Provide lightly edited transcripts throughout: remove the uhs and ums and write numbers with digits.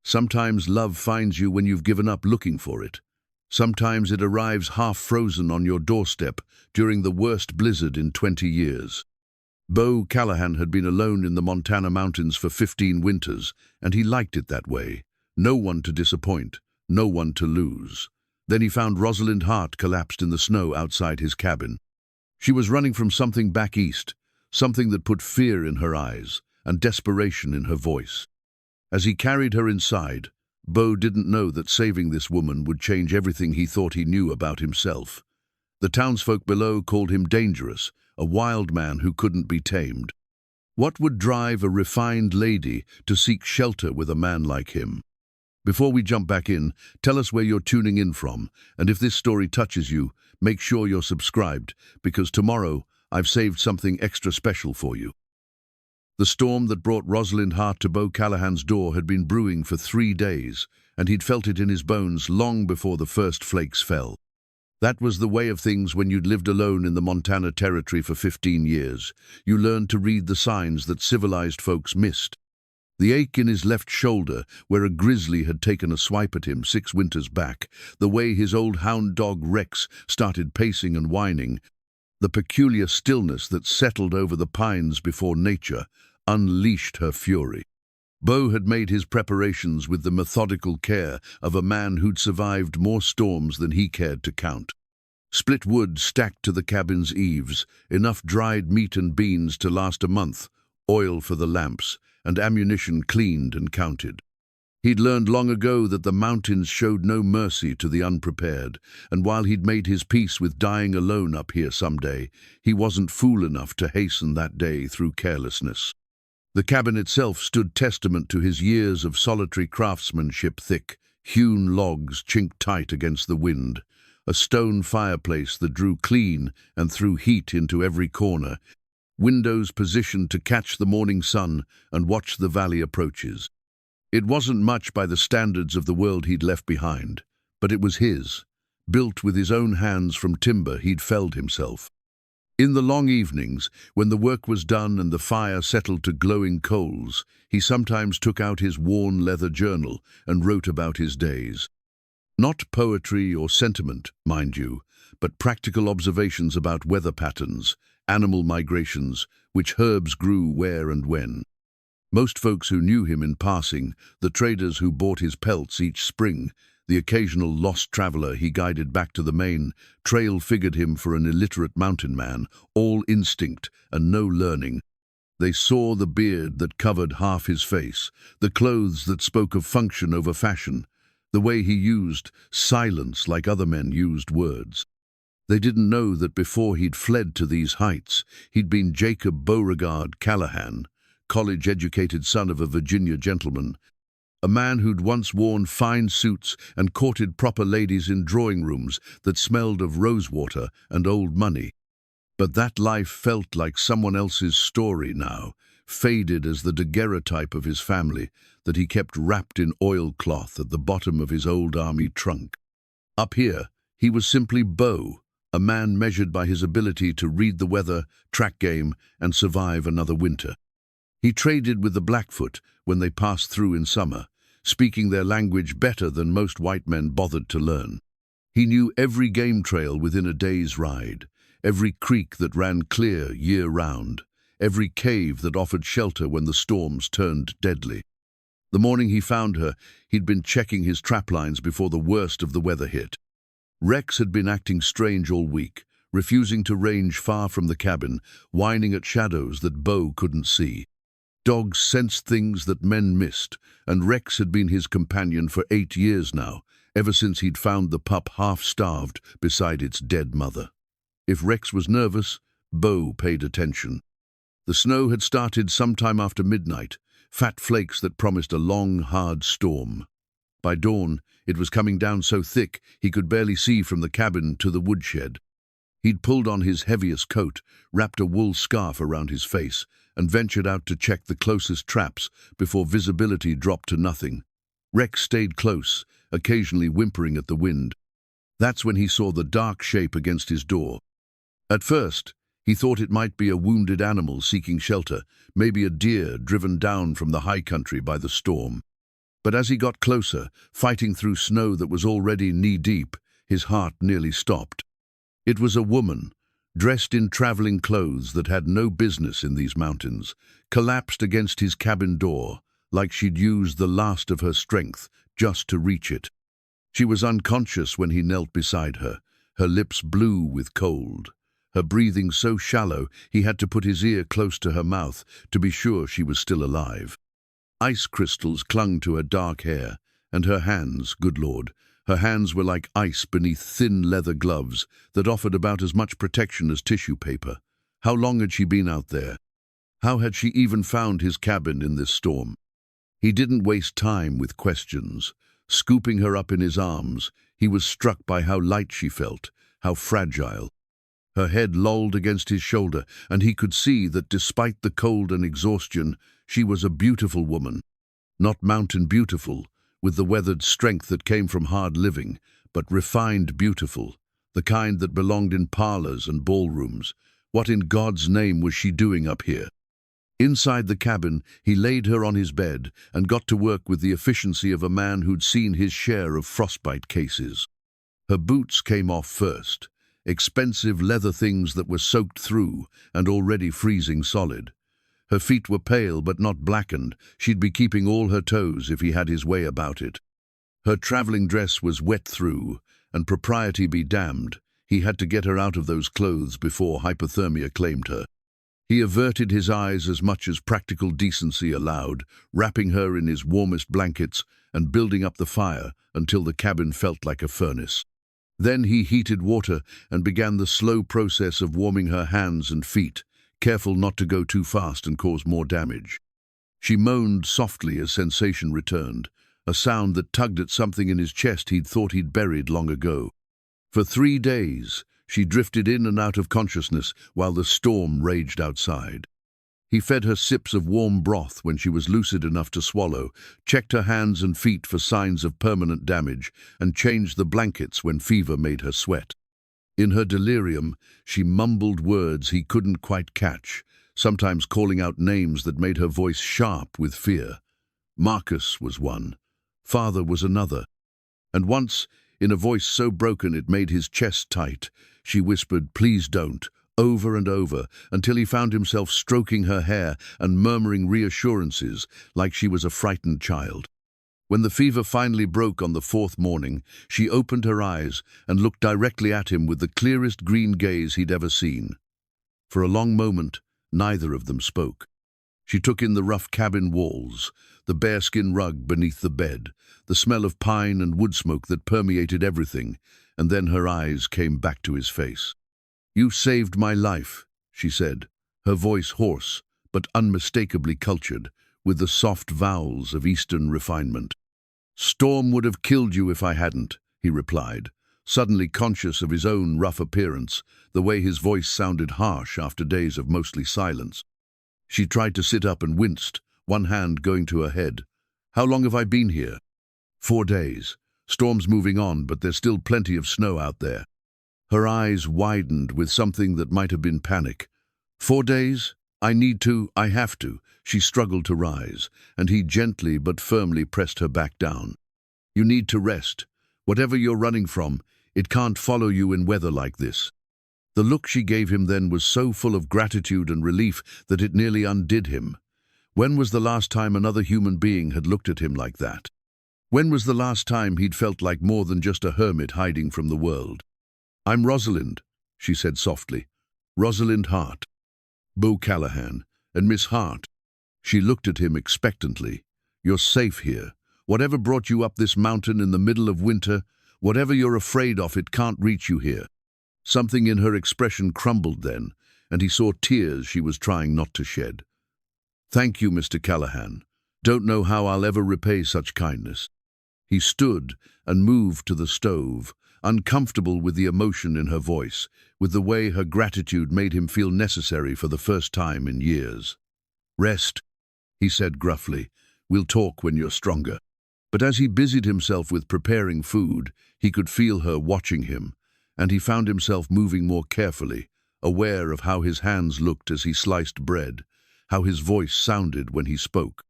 Sometimes love finds you when you've given up looking for it. Sometimes it arrives half frozen on your doorstep during the worst blizzard in 20 years. Beau Callahan had been alone in the Montana mountains for 15 winters, and he liked it that way. No one to disappoint, no one to lose. Then he found Rosalind Hart collapsed in the snow outside his cabin. She was running from something back east, something that put fear in her eyes and desperation in her voice. As he carried her inside, Beau didn't know that saving this woman would change everything he thought he knew about himself. The townsfolk below called him dangerous, a wild man who couldn't be tamed. What would drive a refined lady to seek shelter with a man like him? Before we jump back in, tell us where you're tuning in from, and if this story touches you, make sure you're subscribed, because tomorrow I've saved something extra special for you. The storm that brought Rosalind Hart to Beau Callahan's door had been brewing for 3 days, and he'd felt it in his bones long before the first flakes fell. That was the way of things when you'd lived alone in the Montana Territory for 15 years. You learned to read the signs that civilized folks missed. The ache in his left shoulder, where a grizzly had taken a swipe at him 6 winters back, the way his old hound dog Rex started pacing and whining, the peculiar stillness that settled over the pines before nature unleashed her fury. Beau had made his preparations with the methodical care of a man who'd survived more storms than he cared to count. Split wood stacked to the cabin's eaves, enough dried meat and beans to last a month, oil for the lamps, and ammunition cleaned and counted. He'd learned long ago that the mountains showed no mercy to the unprepared, and while he'd made his peace with dying alone up here someday, he wasn't fool enough to hasten that day through carelessness. The cabin itself stood testament to his years of solitary craftsmanship: thick, hewn logs chinked tight against the wind, a stone fireplace that drew clean and threw heat into every corner, windows positioned to catch the morning sun and watch the valley approaches. It wasn't much by the standards of the world he'd left behind, but it was his, built with his own hands from timber he'd felled himself. In the long evenings, when the work was done and the fire settled to glowing coals, he sometimes took out his worn leather journal and wrote about his days. Not poetry or sentiment, mind you, but practical observations about weather patterns, animal migrations, which herbs grew where and when. Most folks who knew him in passing, the traders who bought his pelts each spring, the occasional lost traveler he guided back to the main trail, figured him for an illiterate mountain man, all instinct and no learning. They saw the beard that covered half his face, the clothes that spoke of function over fashion, the way he used silence like other men used words. They didn't know that before he'd fled to these heights, he'd been Jacob Beauregard Callahan, college-educated son of a Virginia gentleman, a man who'd once worn fine suits and courted proper ladies in drawing rooms that smelled of rosewater and old money. But that life felt like someone else's story now, faded as the daguerreotype of his family that he kept wrapped in oilcloth at the bottom of his old army trunk. Up here, he was simply Beau, a man measured by his ability to read the weather, track game, and survive another winter. He traded with the Blackfoot when they passed through in summer, speaking their language better than most white men bothered to learn. He knew every game trail within a day's ride, every creek that ran clear year-round, every cave that offered shelter when the storms turned deadly. The morning he found her, he'd been checking his traplines before the worst of the weather hit. Rex had been acting strange all week, refusing to range far from the cabin, whining at shadows that Beau couldn't see. Dogs sensed things that men missed, and Rex had been his companion for 8 years now, ever since he'd found the pup half-starved beside its dead mother. If Rex was nervous, Beau paid attention. The snow had started sometime after midnight, fat flakes that promised a long, hard storm. By dawn, it was coming down so thick he could barely see from the cabin to the woodshed. He'd pulled on his heaviest coat, wrapped a wool scarf around his face, and ventured out to check the closest traps before visibility dropped to nothing. Rex stayed close, occasionally whimpering at the wind. That's when he saw the dark shape against his door. At first, he thought it might be a wounded animal seeking shelter, maybe a deer driven down from the high country by the storm. But as he got closer, fighting through snow that was already knee-deep, his heart nearly stopped. It was a woman, dressed in traveling clothes that had no business in these mountains, collapsed against his cabin door, like she'd used the last of her strength just to reach it. She was unconscious when he knelt beside her, her lips blue with cold, her breathing so shallow he had to put his ear close to her mouth to be sure she was still alive. Ice crystals clung to her dark hair, and her hands, good Lord, her hands were like ice beneath thin leather gloves that offered about as much protection as tissue paper. How long had she been out there? How had she even found his cabin in this storm? He didn't waste time with questions. Scooping her up in his arms, he was struck by how light she felt, how fragile. Her head lolled against his shoulder, and he could see that despite the cold and exhaustion, she was a beautiful woman. Not mountain beautiful, with the weathered strength that came from hard living, but refined beautiful, the kind that belonged in parlors and ballrooms. What in God's name was she doing up here? Inside the cabin, he laid her on his bed and got to work with the efficiency of a man who'd seen his share of frostbite cases. Her boots came off first, expensive leather things that were soaked through and already freezing solid. Her feet were pale but not blackened. She'd be keeping all her toes if he had his way about it. Her traveling dress was wet through, and propriety be damned, he had to get her out of those clothes before hypothermia claimed her. He averted his eyes as much as practical decency allowed, wrapping her in his warmest blankets and building up the fire until the cabin felt like a furnace. Then he heated water and began the slow process of warming her hands and feet, careful not to go too fast and cause more damage. She moaned softly as sensation returned, a sound that tugged at something in his chest he'd thought he'd buried long ago. For 3 days, she drifted in and out of consciousness while the storm raged outside. He fed her sips of warm broth when she was lucid enough to swallow, checked her hands and feet for signs of permanent damage, and changed the blankets when fever made her sweat. In her delirium, she mumbled words he couldn't quite catch, sometimes calling out names that made her voice sharp with fear. Marcus was one. Father was another. And once, in a voice so broken it made his chest tight, she whispered, "Please don't," over and over, until he found himself stroking her hair and murmuring reassurances like she was a frightened child. When the fever finally broke on the 4th morning, she opened her eyes and looked directly at him with the clearest green gaze he'd ever seen. For a long moment, neither of them spoke. She took in the rough cabin walls, the bearskin rug beneath the bed, the smell of pine and wood smoke that permeated everything, and then her eyes came back to his face. "You saved my life," she said, her voice hoarse but unmistakably cultured, with the soft vowels of Eastern refinement. "Storm would have killed you if I hadn't," he replied, suddenly conscious of his own rough appearance, the way his voice sounded harsh after days of mostly silence. She tried to sit up and winced, one hand going to her head. "How long have I been here?" 4 days. Storm's moving on, but there's still plenty of snow out there." Her eyes widened with something that might have been panic. 4 days? I have to. She struggled to rise, and he gently but firmly pressed her back down. "You need to rest. Whatever you're running from, it can't follow you in weather like this." The look she gave him then was so full of gratitude and relief that it nearly undid him. When was the last time another human being had looked at him like that? When was the last time he'd felt like more than just a hermit hiding from the world? "I'm Rosalind," she said softly. "Rosalind Hart." "Beau Callahan. And Miss Hart." She looked at him expectantly. "You're safe here. Whatever brought you up this mountain in the middle of winter, whatever you're afraid of, it can't reach you here." Something in her expression crumbled then, and he saw tears she was trying not to shed. "Thank you, Mr. Callahan. Don't know how I'll ever repay such kindness." He stood and moved to the stove, uncomfortable with the emotion in her voice, with the way her gratitude made him feel necessary for the first time in years. "Rest," he said gruffly. "We'll talk when you're stronger." But as he busied himself with preparing food, he could feel her watching him, and he found himself moving more carefully, aware of how his hands looked as he sliced bread, how his voice sounded when he spoke.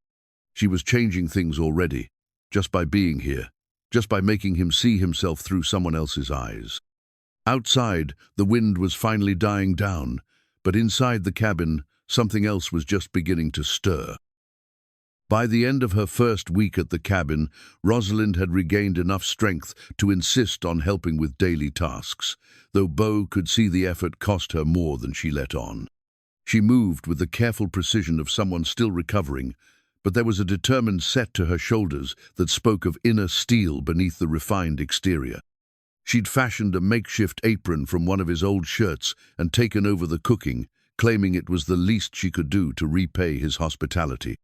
She was changing things already, just by being here, just by making him see himself through someone else's eyes. Outside, the wind was finally dying down, but inside the cabin, something else was just beginning to stir. By the end of her first week at the cabin, Rosalind had regained enough strength to insist on helping with daily tasks, though Beau could see the effort cost her more than she let on. She moved with the careful precision of someone still recovering, but there was a determined set to her shoulders that spoke of inner steel beneath the refined exterior. She'd fashioned a makeshift apron from one of his old shirts and taken over the cooking, claiming it was the least she could do to repay his hospitality.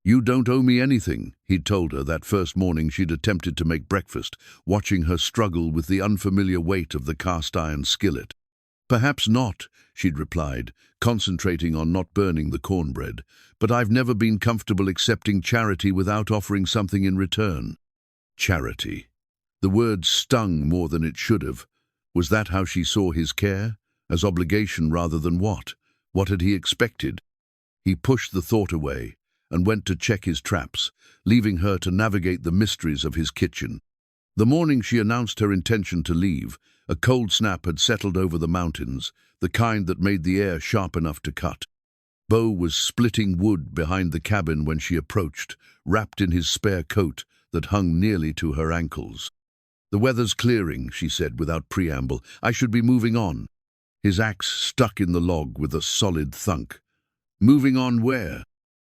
"You don't owe me anything," he'd told her that first morning she'd attempted to make breakfast, watching her struggle with the unfamiliar weight of the cast-iron skillet. "Perhaps not," she'd replied, concentrating on not burning the cornbread, "but I've never been comfortable accepting charity without offering something in return." Charity. The word stung more than it should have. Was that how she saw his care? As obligation rather than what? What had he expected? He pushed the thought away and went to check his traps, leaving her to navigate the mysteries of his kitchen. The morning she announced her intention to leave, a cold snap had settled over the mountains, the kind that made the air sharp enough to cut. Beau was splitting wood behind the cabin when she approached, wrapped in his spare coat that hung nearly to her ankles. "The weather's clearing," she said without preamble. "I should be moving on." His axe stuck in the log with a solid thunk. "Moving on where?"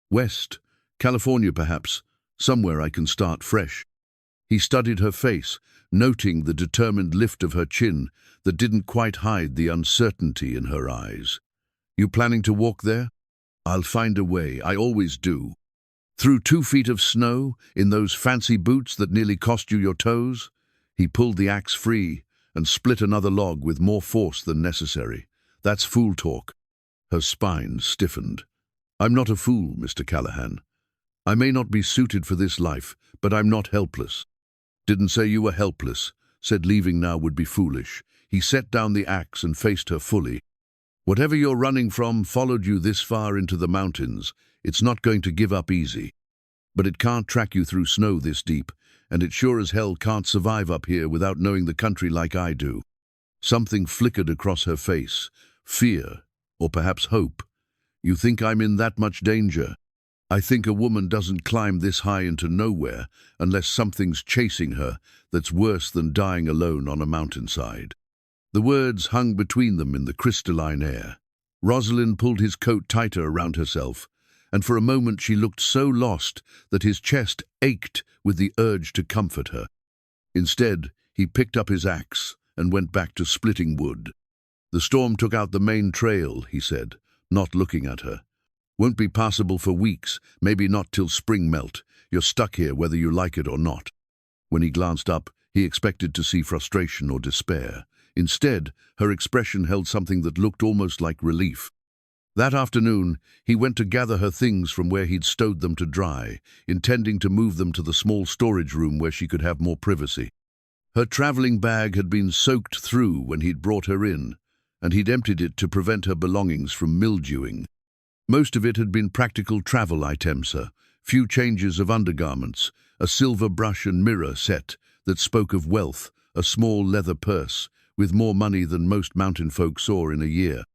"West. California, perhaps. Somewhere I can start fresh." He studied her face, noting the determined lift of her chin that didn't quite hide the uncertainty in her eyes. "You planning to walk there?" "I'll find a way. I always do." "Through 2 feet of snow, in those fancy boots that nearly cost you your toes?" He pulled the axe free and split another log with more force than necessary. "That's fool talk." Her spine stiffened. "I'm not a fool, Mr. Callahan. I may not be suited for this life, but I'm not helpless." "Didn't say you were helpless. Said leaving now would be foolish." He set down the axe and faced her fully. "Whatever you're running from followed you this far into the mountains. It's not going to give up easy. But it can't track you through snow this deep, and it sure as hell can't survive up here without knowing the country like I do." Something flickered across her face. Fear, or perhaps hope. "You think I'm in that much danger?" "I think a woman doesn't climb this high into nowhere unless something's chasing her that's worse than dying alone on a mountainside." The words hung between them in the crystalline air. Rosalind pulled his coat tighter around herself, and for a moment she looked so lost that his chest ached with the urge to comfort her. Instead, he picked up his axe and went back to splitting wood. "The storm took out the main trail," he said, not looking at her. "Won't be passable for weeks, maybe not till spring melt. You're stuck here whether you like it or not." When he glanced up, he expected to see frustration or despair. Instead, her expression held something that looked almost like relief. That afternoon, he went to gather her things from where he'd stowed them to dry, intending to move them to the small storage room where she could have more privacy. Her traveling bag had been soaked through when he'd brought her in, and he'd emptied it to prevent her belongings from mildewing. Most of it had been practical travel items, few changes of undergarments, a silver brush and mirror set that spoke of wealth, a small leather purse, with more money than most mountain folk saw in a year.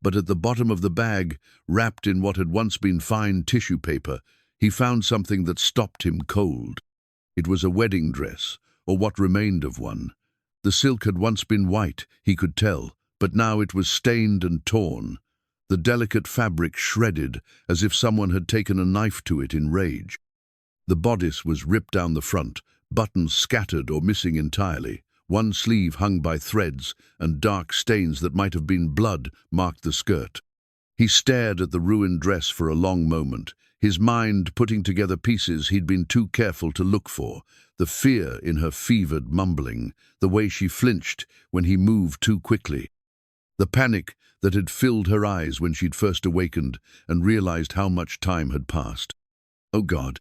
But at the bottom of the bag, wrapped in what had once been fine tissue paper, he found something that stopped him cold. It was a wedding dress, or what remained of one. The silk had once been white, he could tell, but now it was stained and torn, the delicate fabric shredded as if someone had taken a knife to it in rage. The bodice was ripped down the front, buttons scattered or missing entirely. One sleeve hung by threads, and dark stains that might have been blood marked the skirt. He stared at the ruined dress for a long moment, his mind putting together pieces he'd been too careful to look for, the fear in her fevered mumbling, the way she flinched when he moved too quickly, the panic that had filled her eyes when she'd first awakened and realized how much time had passed. Oh God!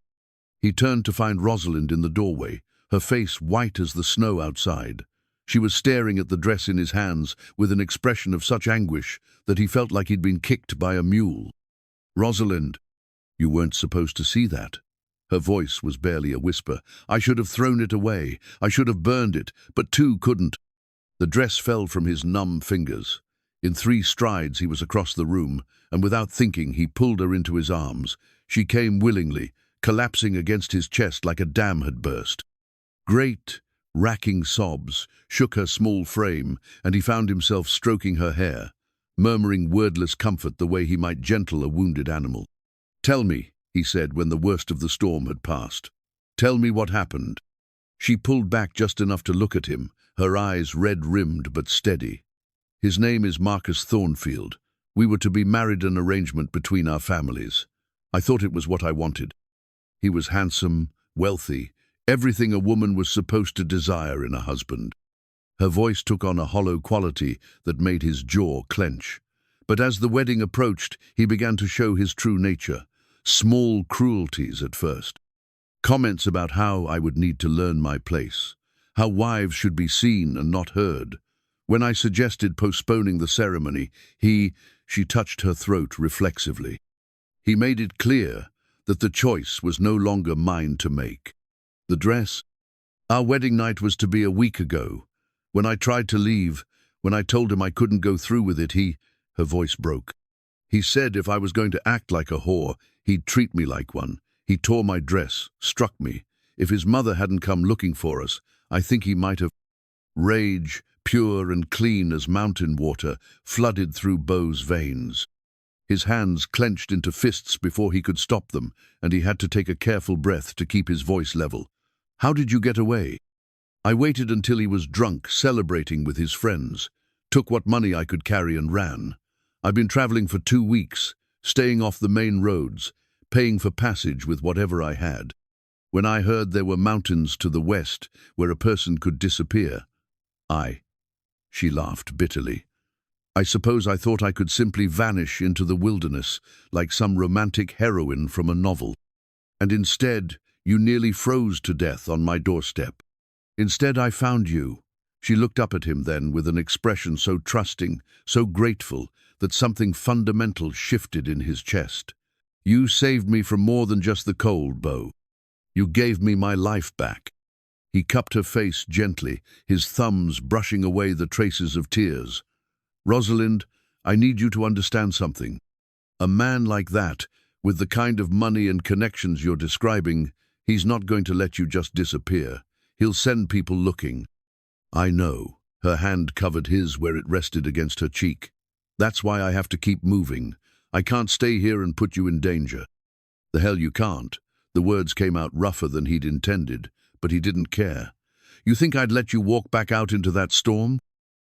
He turned to find Rosalind in the doorway, her face white as the snow outside. She was staring at the dress in his hands with an expression of such anguish that he felt like he'd been kicked by a mule. "Rosalind, you weren't supposed to see that." Her voice was barely a whisper. I should have thrown it away. I should have burned it, but two couldn't. The dress fell from his numb fingers. In 3 strides he was across the room, and without thinking he pulled her into his arms. She came willingly, collapsing against his chest like a dam had burst. Great, racking sobs shook her small frame, and he found himself stroking her hair, murmuring wordless comfort the way he might gentle a wounded animal. "Tell me," he said when the worst of the storm had passed. "Tell me what happened." She pulled back just enough to look at him, her eyes red-rimmed but steady. "His name is Marcus Thornfield. We were to be married, an arrangement between our families. I thought it was what I wanted. He was handsome, wealthy, everything a woman was supposed to desire in a husband." Her voice took on a hollow quality that made his jaw clench. But as the wedding approached, he began to show his true nature. Small cruelties at first. Comments about how I would need to learn my place, how wives should be seen and not heard. When I suggested postponing the ceremony, she touched her throat reflexively. He made it clear that the choice was no longer mine to make. The dress? Our wedding night was to be a week ago. When I tried to leave, when I told him I couldn't go through with it, her voice broke. He said if I was going to act like a whore, he'd treat me like one. He tore my dress, struck me. If his mother hadn't come looking for us, I think he might have. Rage, pure and clean as mountain water, flooded through Beau's veins. His hands clenched into fists before he could stop them, and he had to take a careful breath to keep his voice level. "How did you get away?" "I waited until he was drunk, celebrating with his friends. Took what money I could carry and ran. I've been traveling for 2 weeks, staying off the main roads, paying for passage with whatever I had. When I heard there were mountains to the west where a person could disappear, She laughed bitterly. "I suppose I thought I could simply vanish into the wilderness like some romantic heroine from a novel. And instead, you nearly froze to death on my doorstep. Instead, I found you." She looked up at him then with an expression so trusting, so grateful, that something fundamental shifted in his chest. "You saved me from more than just the cold, Beau. You gave me my life back." He cupped her face gently, his thumbs brushing away the traces of tears. "Rosalind, I need you to understand something. A man like that, with the kind of money and connections you're describing, he's not going to let you just disappear. He'll send people looking." "I know." Her hand covered his where it rested against her cheek. "That's why I have to keep moving. I can't stay here and put you in danger." "The hell you can't." The words came out rougher than he'd intended, but he didn't care. "You think I'd let you walk back out into that storm?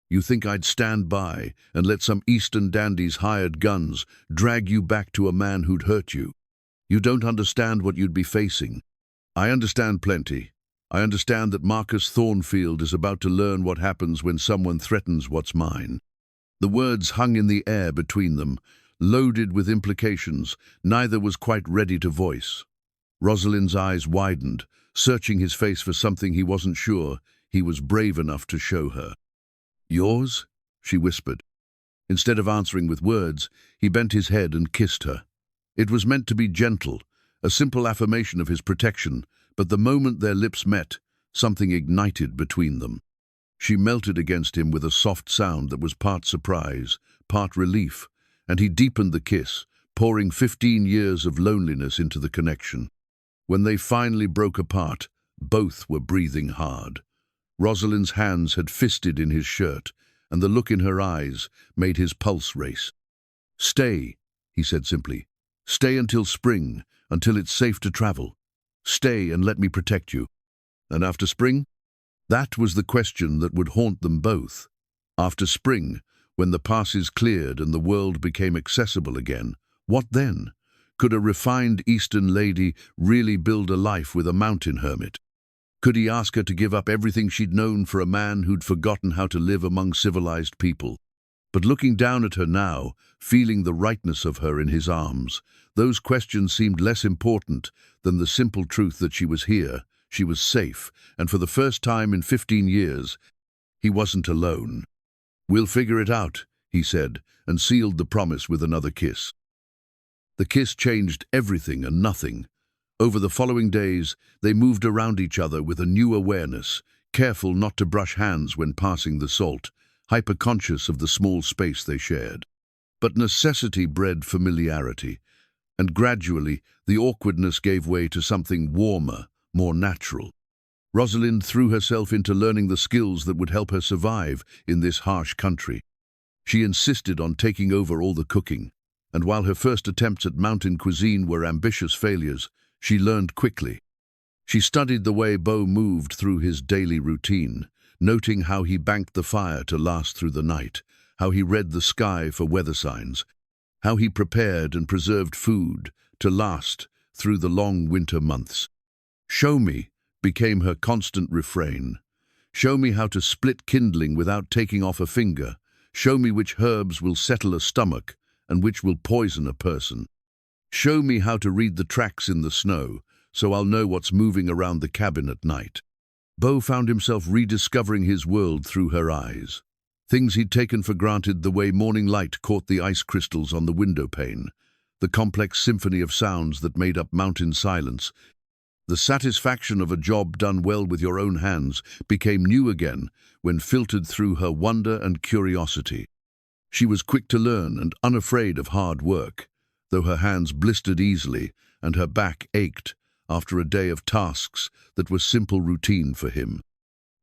You think I'd stand by and let some Eastern dandy's hired guns drag you back to a man who'd hurt you? You don't understand what you'd be facing." "I understand plenty. I understand that Marcus Thornfield is about to learn what happens when someone threatens what's mine." The words hung in the air between them, loaded with implications neither was quite ready to voice. Rosalind's eyes widened, searching his face for something he wasn't sure he was brave enough to show her. "Yours?" she whispered. Instead of answering with words, he bent his head and kissed her. It was meant to be gentle, a simple affirmation of his protection, but the moment their lips met, something ignited between them. She melted against him with a soft sound that was part surprise, part relief, and he deepened the kiss, pouring 15 years of loneliness into the connection. When they finally broke apart, both were breathing hard. Rosalind's hands had fisted in his shirt, and the look in her eyes made his pulse race. "Stay," he said simply. "Stay until spring, until it's safe to travel. Stay and let me protect you." "And after spring?" That was the question that would haunt them both. After spring, when the passes cleared and the world became accessible again, what then? Could a refined Eastern lady really build a life with a mountain hermit? Could he ask her to give up everything she'd known for a man who'd forgotten how to live among civilized people? But looking down at her now, feeling the rightness of her in his arms, those questions seemed less important than the simple truth that she was here, she was safe, and for the first time in 15 years, he wasn't alone. "We'll figure it out," he said, and sealed the promise with another kiss. The kiss changed everything and nothing. Over the following days, they moved around each other with a new awareness, careful not to brush hands when passing the salt, hyper-conscious of the small space they shared. But necessity bred familiarity, and gradually the awkwardness gave way to something warmer, more natural. Rosalind threw herself into learning the skills that would help her survive in this harsh country. She insisted on taking over all the cooking, and while her first attempts at mountain cuisine were ambitious failures, she learned quickly. She studied the way Beau moved through his daily routine, noting how he banked the fire to last through the night, how he read the sky for weather signs, how he prepared and preserved food to last through the long winter months. "Show me," became her constant refrain. "Show me how to split kindling without taking off a finger. Show me which herbs will settle a stomach and which will poison a person. Show me how to read the tracks in the snow, so I'll know what's moving around the cabin at night." Beau found himself rediscovering his world through her eyes. Things he'd taken for granted, the way morning light caught the ice crystals on the window pane, the complex symphony of sounds that made up mountain silence. The satisfaction of a job done well with your own hands became new again when filtered through her wonder and curiosity. She was quick to learn and unafraid of hard work, though her hands blistered easily and her back ached after a day of tasks that were simple routine for him.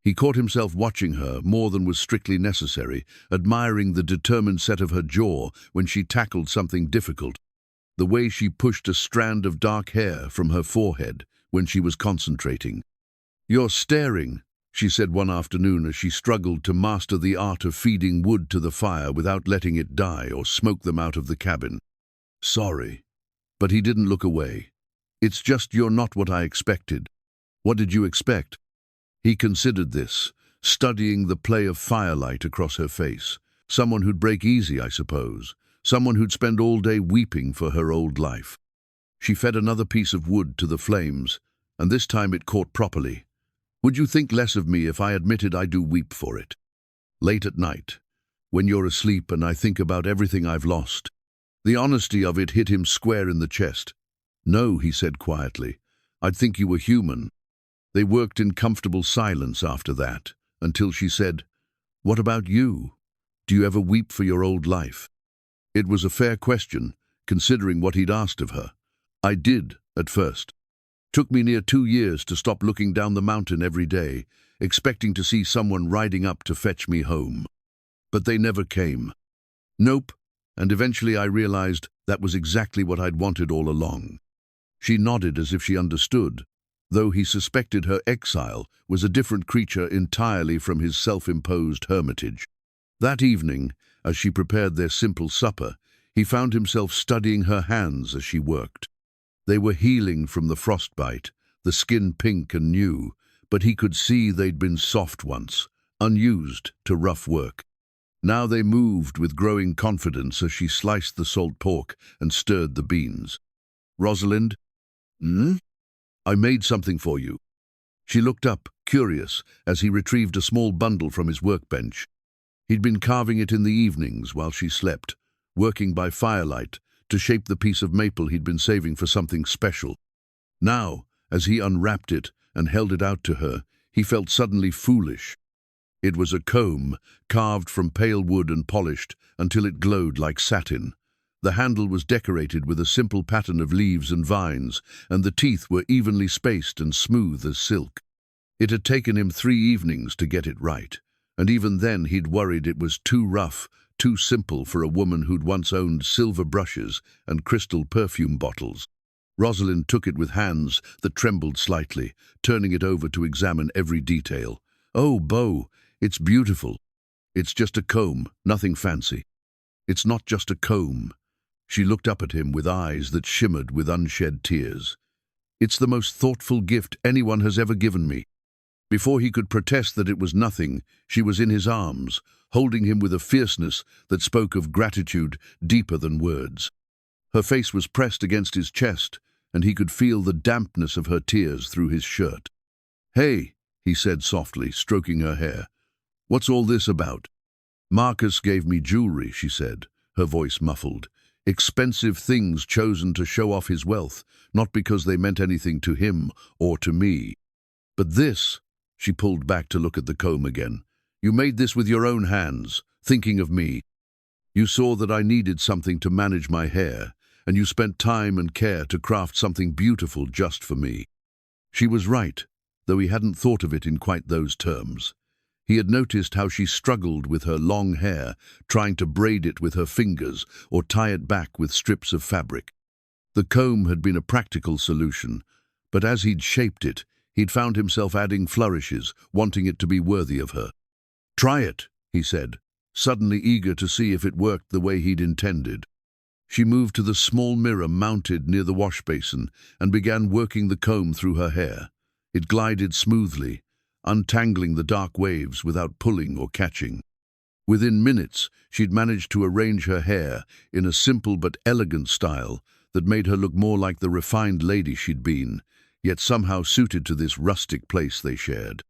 He caught himself watching her more than was strictly necessary, admiring the determined set of her jaw when she tackled something difficult, the way she pushed a strand of dark hair from her forehead when she was concentrating. "You're staring," she said one afternoon as she struggled to master the art of feeding wood to the fire without letting it die or smoke them out of the cabin. "Sorry." But he didn't look away. "It's just you're not what I expected." "What did you expect?" He considered this, studying the play of firelight across her face. Someone who'd break easy, I suppose. Someone who'd spend all day weeping for her old life. She fed another piece of wood to the flames, and this time it caught properly. "Would you think less of me if I admitted I do weep for it? Late at night, when you're asleep and I think about everything I've lost." The honesty of it hit him square in the chest. "No," he said quietly. "I'd think you were human." They worked in comfortable silence after that, until she said, "What about you? Do you ever weep for your old life?" It was a fair question, considering what he'd asked of her. "I did, at first. Took me near 2 years to stop looking down the mountain every day, expecting to see someone riding up to fetch me home. But they never came. Nope, and eventually I realized that was exactly what I'd wanted all along." She nodded as if she understood, though he suspected her exile was a different creature entirely from his self-imposed hermitage. That evening, as she prepared their simple supper, he found himself studying her hands as she worked. They were healing from the frostbite, the skin pink and new, but he could see they'd been soft once, unused to rough work. Now they moved with growing confidence as she sliced the salt pork and stirred the beans. "Rosalind?" "I made something for you." She looked up, curious, as he retrieved a small bundle from his workbench. He'd been carving it in the evenings while she slept, working by firelight to shape the piece of maple he'd been saving for something special. Now, as he unwrapped it and held it out to her, he felt suddenly foolish. It was a comb, carved from pale wood and polished until it glowed like satin. The handle was decorated with a simple pattern of leaves and vines, and the teeth were evenly spaced and smooth as silk. It had taken him 3 evenings to get it right, and even then he'd worried it was too rough, too simple for a woman who'd once owned silver brushes and crystal perfume bottles. Rosalind took it with hands that trembled slightly, turning it over to examine every detail. "Oh, Beau, it's beautiful. It's just a comb, nothing fancy." "It's not just a comb." She looked up at him with eyes that shimmered with unshed tears. "It's the most thoughtful gift anyone has ever given me." Before he could protest that it was nothing, she was in his arms, holding him with a fierceness that spoke of gratitude deeper than words. Her face was pressed against his chest, and he could feel the dampness of her tears through his shirt. "Hey," he said softly, stroking her hair. "What's all this about?" "Marcus gave me jewelry," she said, her voice muffled. expensive things chosen to show off his wealth, not because they meant anything to him or to me. But this, she pulled back to look at the comb again. You made this with your own hands, thinking of me. You saw that I needed something to manage my hair, and you spent time and care to craft something beautiful just for me. She was right, though he hadn't thought of it in quite those terms. He had noticed how she struggled with her long hair, trying to braid it with her fingers or tie it back with strips of fabric. The comb had been a practical solution, but as he'd shaped it, he'd found himself adding flourishes, wanting it to be worthy of her. "Try it," he said, suddenly eager to see if it worked the way he'd intended. She moved to the small mirror mounted near the wash basin and began working the comb through her hair. It glided smoothly, untangling the dark waves without pulling or catching. Within minutes, she'd managed to arrange her hair in a simple but elegant style that made her look more like the refined lady she'd been, yet somehow suited to this rustic place they shared.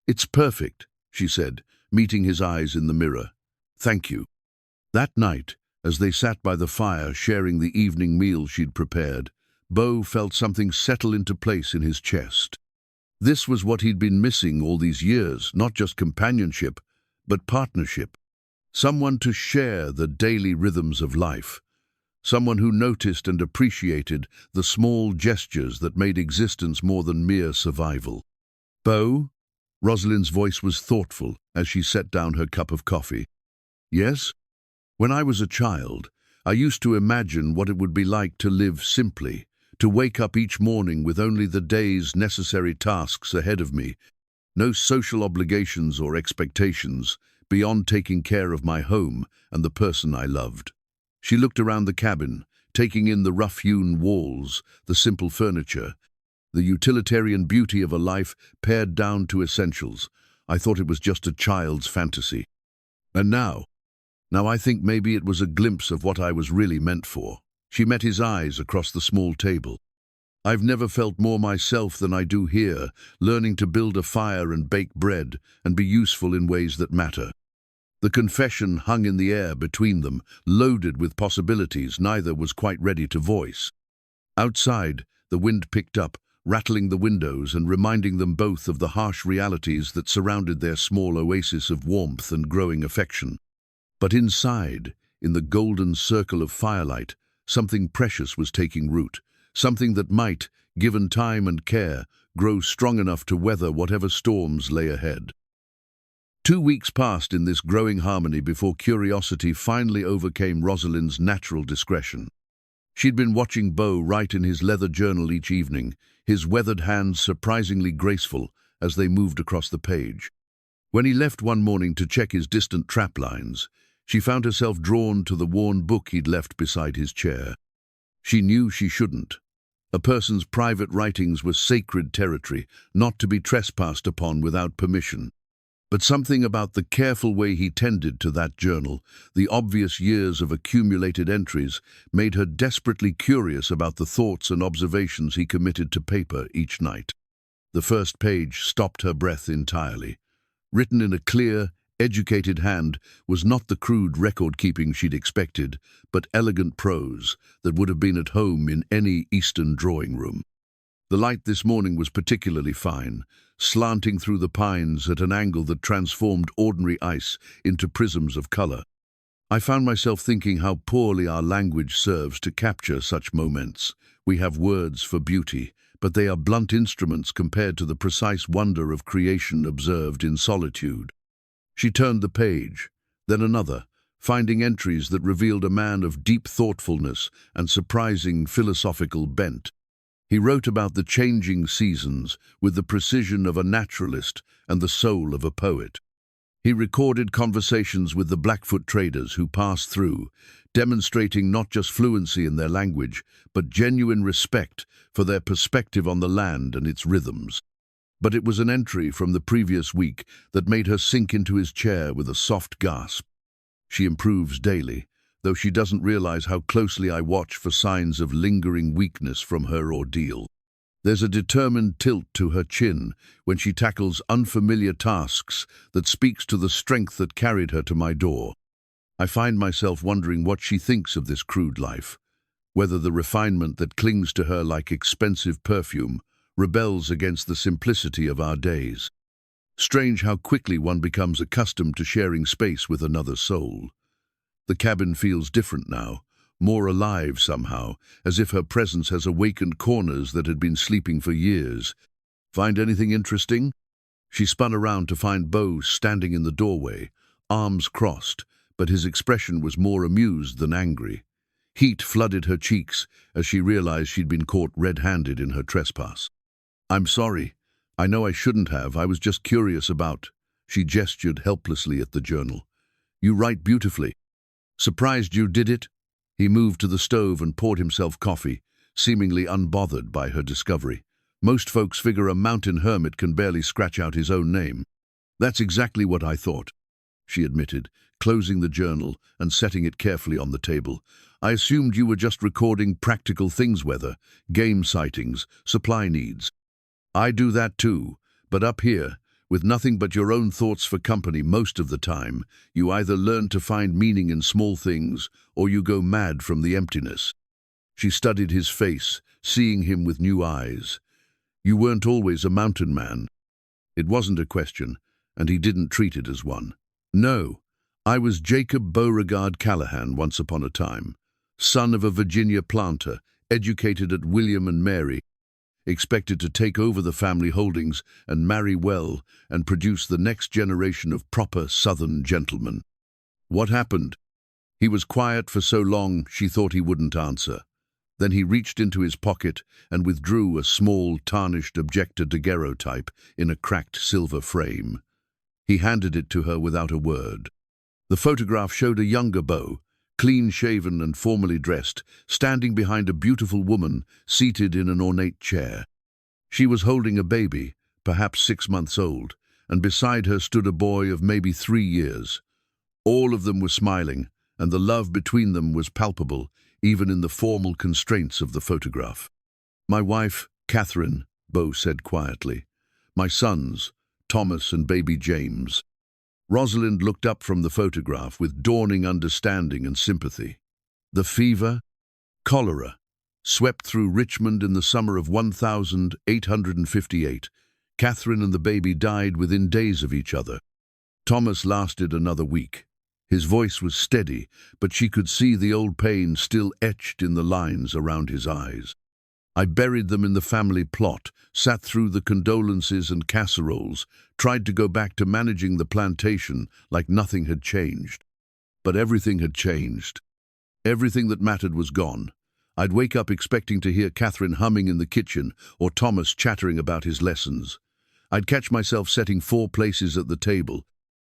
"It's perfect," she said, meeting his eyes in the mirror. "Thank you." That night, as they sat by the fire sharing the evening meal she'd prepared, Beau felt something settle into place in his chest. This was what he'd been missing all these years, not just companionship, but partnership. Someone to share the daily rhythms of life. Someone who noticed and appreciated the small gestures that made existence more than mere survival. "Beau?" Rosalind's voice was thoughtful as she set down her cup of coffee. "Yes? When I was a child, I used to imagine what it would be like to live simply, to wake up each morning with only the day's necessary tasks ahead of me, no social obligations or expectations, beyond taking care of my home and the person I loved." She looked around the cabin, taking in the rough-hewn walls, the simple furniture, the utilitarian beauty of a life pared down to essentials. "I thought it was just a child's fantasy. And now I think maybe it was a glimpse of what I was really meant for." She met his eyes across the small table. "I've never felt more myself than I do here, learning to build a fire and bake bread and be useful in ways that matter." The confession hung in the air between them, loaded with possibilities neither was quite ready to voice. Outside, the wind picked up, rattling the windows and reminding them both of the harsh realities that surrounded their small oasis of warmth and growing affection. But inside, in the golden circle of firelight, something precious was taking root, something that might, given time and care, grow strong enough to weather whatever storms lay ahead. 2 weeks passed in this growing harmony before curiosity finally overcame Rosalind's natural discretion. She'd been watching Beau write in his leather journal each evening, his weathered hands surprisingly graceful as they moved across the page. When he left one morning to check his distant trap lines, she found herself drawn to the worn book he'd left beside his chair. She knew she shouldn't. A person's private writings were sacred territory, not to be trespassed upon without permission. But something about the careful way he tended to that journal, the obvious years of accumulated entries, made her desperately curious about the thoughts and observations he committed to paper each night. The first page stopped her breath entirely. Written in a clear, educated hand was not the crude record-keeping she'd expected, but elegant prose that would have been at home in any Eastern drawing room. The light this morning was particularly fine, slanting through the pines at an angle that transformed ordinary ice into prisms of color. I found myself thinking how poorly our language serves to capture such moments. We have words for beauty, but they are blunt instruments compared to the precise wonder of creation observed in solitude. She turned the page, then another, finding entries that revealed a man of deep thoughtfulness and surprising philosophical bent. He wrote about the changing seasons with the precision of a naturalist and the soul of a poet. He recorded conversations with the Blackfoot traders who passed through, demonstrating not just fluency in their language, but genuine respect for their perspective on the land and its rhythms. But it was an entry from the previous week that made her sink into his chair with a soft gasp. She improves daily, though she doesn't realize how closely I watch for signs of lingering weakness from her ordeal. There's a determined tilt to her chin when she tackles unfamiliar tasks that speaks to the strength that carried her to my door. I find myself wondering what she thinks of this crude life, whether the refinement that clings to her like expensive perfume rebels against the simplicity of our days. Strange how quickly one becomes accustomed to sharing space with another soul. The cabin feels different now, more alive somehow, as if her presence has awakened corners that had been sleeping for years. Find anything interesting? She spun around to find Beau standing in the doorway, arms crossed, but his expression was more amused than angry. Heat flooded her cheeks as she realized she'd been caught red-handed in her trespass. "I'm sorry. I know I shouldn't have. I was just curious about—" She gestured helplessly at the journal. "You write beautifully. Surprised you did it?" He moved to the stove and poured himself coffee, seemingly unbothered by her discovery. Most folks figure a mountain hermit can barely scratch out his own name. "That's exactly what I thought," she admitted, closing the journal and setting it carefully on the table. "I assumed you were just recording practical things, weather, game sightings, supply needs. I do that too, but up here, with nothing but your own thoughts for company most of the time, you either learn to find meaning in small things or you go mad from the emptiness." She studied his face, seeing him with new eyes. "You weren't always a mountain man." It wasn't a question, and he didn't treat it as one. "No, I was Jacob Beauregard Callahan once upon a time, son of a Virginia planter, educated at William and Mary, expected to take over the family holdings and marry well and produce the next generation of proper Southern gentlemen." "What happened?" He was quiet for so long she thought he wouldn't answer. Then he reached into his pocket and withdrew a small, tarnished objector daguerreotype in a cracked silver frame. He handed it to her without a word. The photograph showed a younger Beau, clean-shaven and formally dressed, standing behind a beautiful woman seated in an ornate chair. She was holding a baby, perhaps 6 months old, and beside her stood a boy of maybe 3 years. All of them were smiling, and the love between them was palpable, even in the formal constraints of the photograph. "My wife, Catherine," Beau said quietly. "My sons, Thomas and baby James." Rosalind looked up from the photograph with dawning understanding and sympathy. The fever, cholera, swept through Richmond in the summer of 1858. Catherine and the baby died within days of each other. Thomas lasted another week. His voice was steady, but she could see the old pain still etched in the lines around his eyes. "I buried them in the family plot, sat through the condolences and casseroles, tried to go back to managing the plantation like nothing had changed. But everything had changed. Everything that mattered was gone. I'd wake up expecting to hear Catherine humming in the kitchen or Thomas chattering about his lessons. I'd catch myself setting 4 places at the table,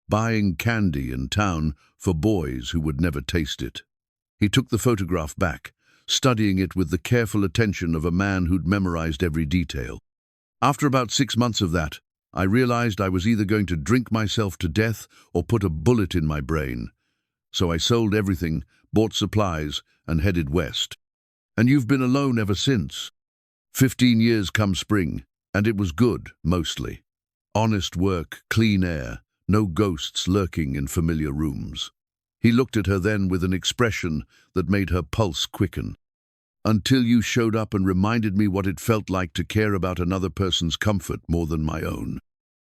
buying candy in town for boys who would never taste it." He took the photograph back, studying it with the careful attention of a man who'd memorized every detail. "After about 6 months of that, I realized I was either going to drink myself to death or put a bullet in my brain. So I sold everything, bought supplies, and headed west. And you've been alone ever since." 15 years come spring, and it was good, mostly. Honest work, clean air, no ghosts lurking in familiar rooms. He looked at her then with an expression that made her pulse quicken. "Until you showed up and reminded me what it felt like to care about another person's comfort more than my own."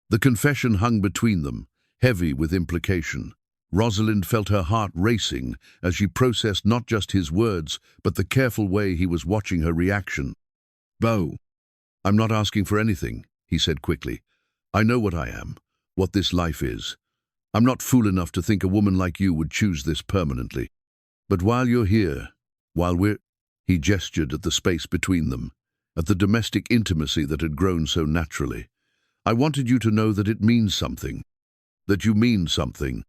The confession hung between them, heavy with implication. Rosalind felt her heart racing as she processed not just his words, but the careful way he was watching her reaction. "Beau, I'm not asking for anything," he said quickly. "I know what I am, what this life is. I'm not fool enough to think a woman like you would choose this permanently. But while you're here, while we're—" He gestured at the space between them, at the domestic intimacy that had grown so naturally. "I wanted you to know that it means something, that you mean something."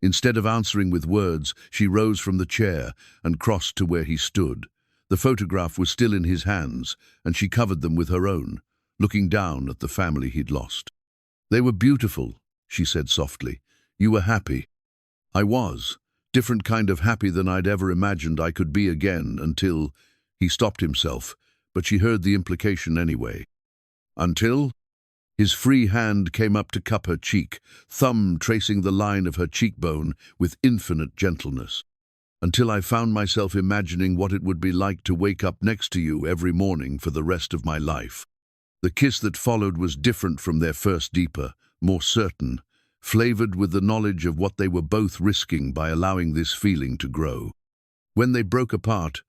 Instead of answering with words, she rose from the chair and crossed to where he stood. The photograph was still in his hands, and she covered them with her own, looking down at the family he'd lost. "They were beautiful," she said softly. "You were happy." "I was. Different kind of happy than I'd ever imagined I could be again until—" He stopped himself, but she heard the implication anyway. "Until?" His free hand came up to cup her cheek, thumb tracing the line of her cheekbone with infinite gentleness. Until I found myself imagining what it would be like to wake up next to you every morning for the rest of my life. The kiss that followed was different from their first, deeper, more certain, flavored with the knowledge of what they were both risking by allowing this feeling to grow. When they broke apart,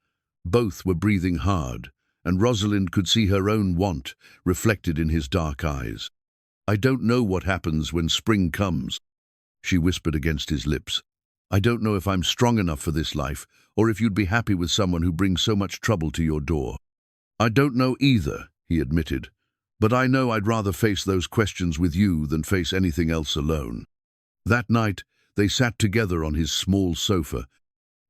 both were breathing hard, and Rosalind could see her own want reflected in his dark eyes. "I don't know what happens when spring comes," she whispered against his lips. "I don't know if I'm strong enough for this life, or if you'd be happy with someone who brings so much trouble to your door." "I don't know either," he admitted, "but I know I'd rather face those questions with you than face anything else alone." That night, they sat together on his small sofa,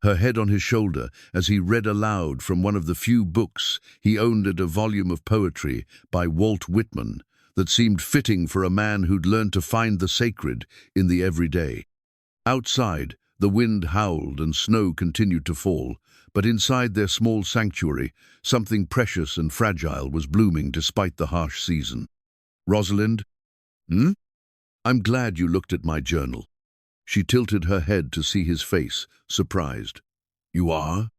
her head on his shoulder as he read aloud from one of the few books he owned, a volume of poetry by Walt Whitman that seemed fitting for a man who'd learned to find the sacred in the everyday. Outside, the wind howled and snow continued to fall, but inside their small sanctuary, something precious and fragile was blooming despite the harsh season. "Rosalind? I'm glad you looked at my journal." She tilted her head to see his face, surprised. "You are?"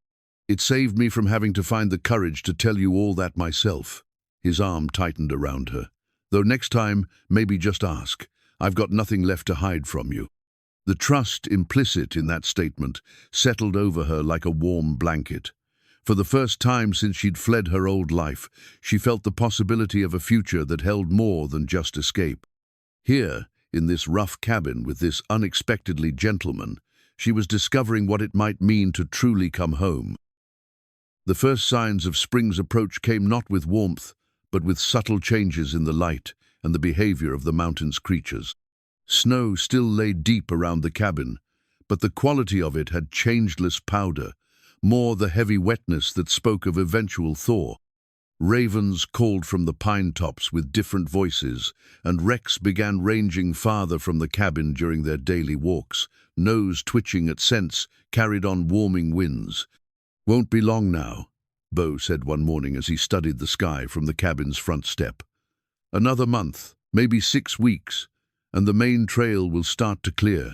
"It saved me from having to find the courage to tell you all that myself." His arm tightened around her. "Though next time, maybe just ask. I've got nothing left to hide from you." The trust implicit in that statement settled over her like a warm blanket. For the first time since she'd fled her old life, she felt the possibility of a future that held more than just escape. Here, in this rough cabin with this unexpectedly gentleman, she was discovering what it might mean to truly come home. The first signs of spring's approach came not with warmth, but with subtle changes in the light and the behavior of the mountain's creatures. Snow still lay deep around the cabin, but the quality of it had changeless powder, more the heavy wetness that spoke of eventual thaw. Ravens called from the pine tops with different voices, and wrecks began ranging farther from the cabin during their daily walks, nose twitching at scents carried on warming winds. "Won't be long now," Beau said one morning as he studied the sky from the cabin's front step. "Another month, maybe 6 weeks, and the main trail will start to clear."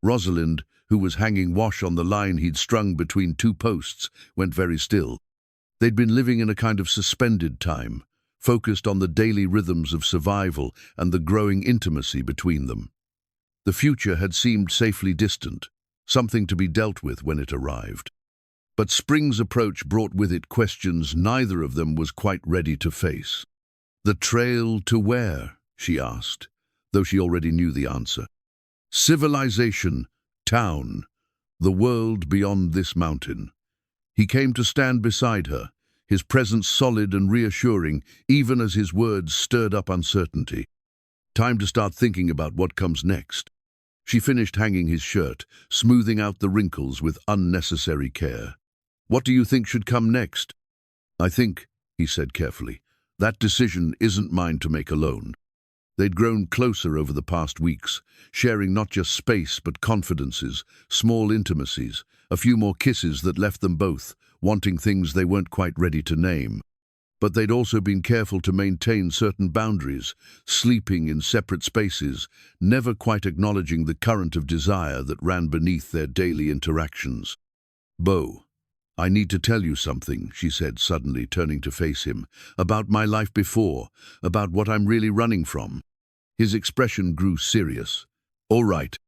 Rosalind, who was hanging wash on the line he'd strung between 2 posts, went very still. They'd been living in a kind of suspended time, focused on the daily rhythms of survival and the growing intimacy between them. The future had seemed safely distant, something to be dealt with when it arrived. But spring's approach brought with it questions neither of them was quite ready to face. "The trail to where?" she asked, though she already knew the answer. "Civilization, town, the world beyond this mountain." He came to stand beside her, his presence solid and reassuring, even as his words stirred up uncertainty. "Time to start thinking about what comes next." She finished hanging his shirt, smoothing out the wrinkles with unnecessary care. "What do you think should come next?" "I think," he said carefully, "that decision isn't mine to make alone." They'd grown closer over the past weeks, sharing not just space but confidences, small intimacies, a few more kisses that left them both wanting things they weren't quite ready to name. But they'd also been careful to maintain certain boundaries, sleeping in separate spaces, never quite acknowledging the current of desire that ran beneath their daily interactions. "Beau, I need to tell you something," she said suddenly, turning to face him, "about my life before, about what I'm really running from." His expression grew serious. "All right.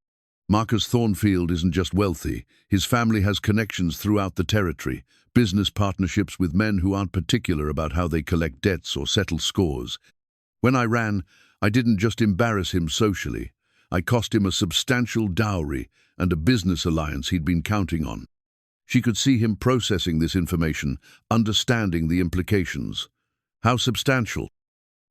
Marcus Thornfield isn't just wealthy. His family has connections throughout the territory, business partnerships with men who aren't particular about how they collect debts or settle scores. When I ran, I didn't just embarrass him socially. I cost him a substantial dowry and a business alliance he'd been counting on." She could see him processing this information, understanding the implications. How substantial?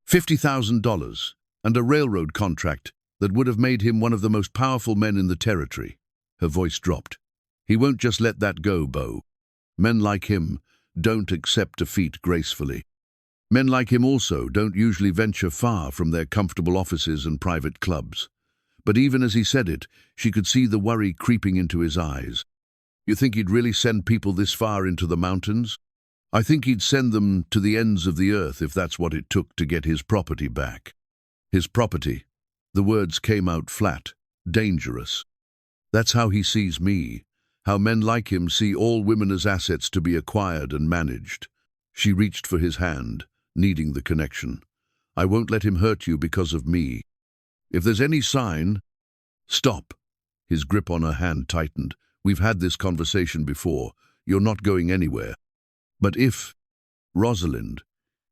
$50,000 and a railroad contract that would have made him one of the most powerful men in the territory. Her voice dropped. "He won't just let that go, Beau. Men like him don't accept defeat gracefully. Men like him also don't usually venture far from their comfortable offices and private clubs." But even as he said it, she could see the worry creeping into his eyes. "You think he'd really send people this far into the mountains?" "I think he'd send them to the ends of the earth if that's what it took to get his property back." His property. The words came out flat. Dangerous. That's how he sees me. How men like him see all women as assets to be acquired and managed. She reached for his hand, needing the connection. I won't let him hurt you because of me. If there's any sign... Stop. His grip on her hand tightened. We've had this conversation before. You're not going anywhere. But if... Rosalind.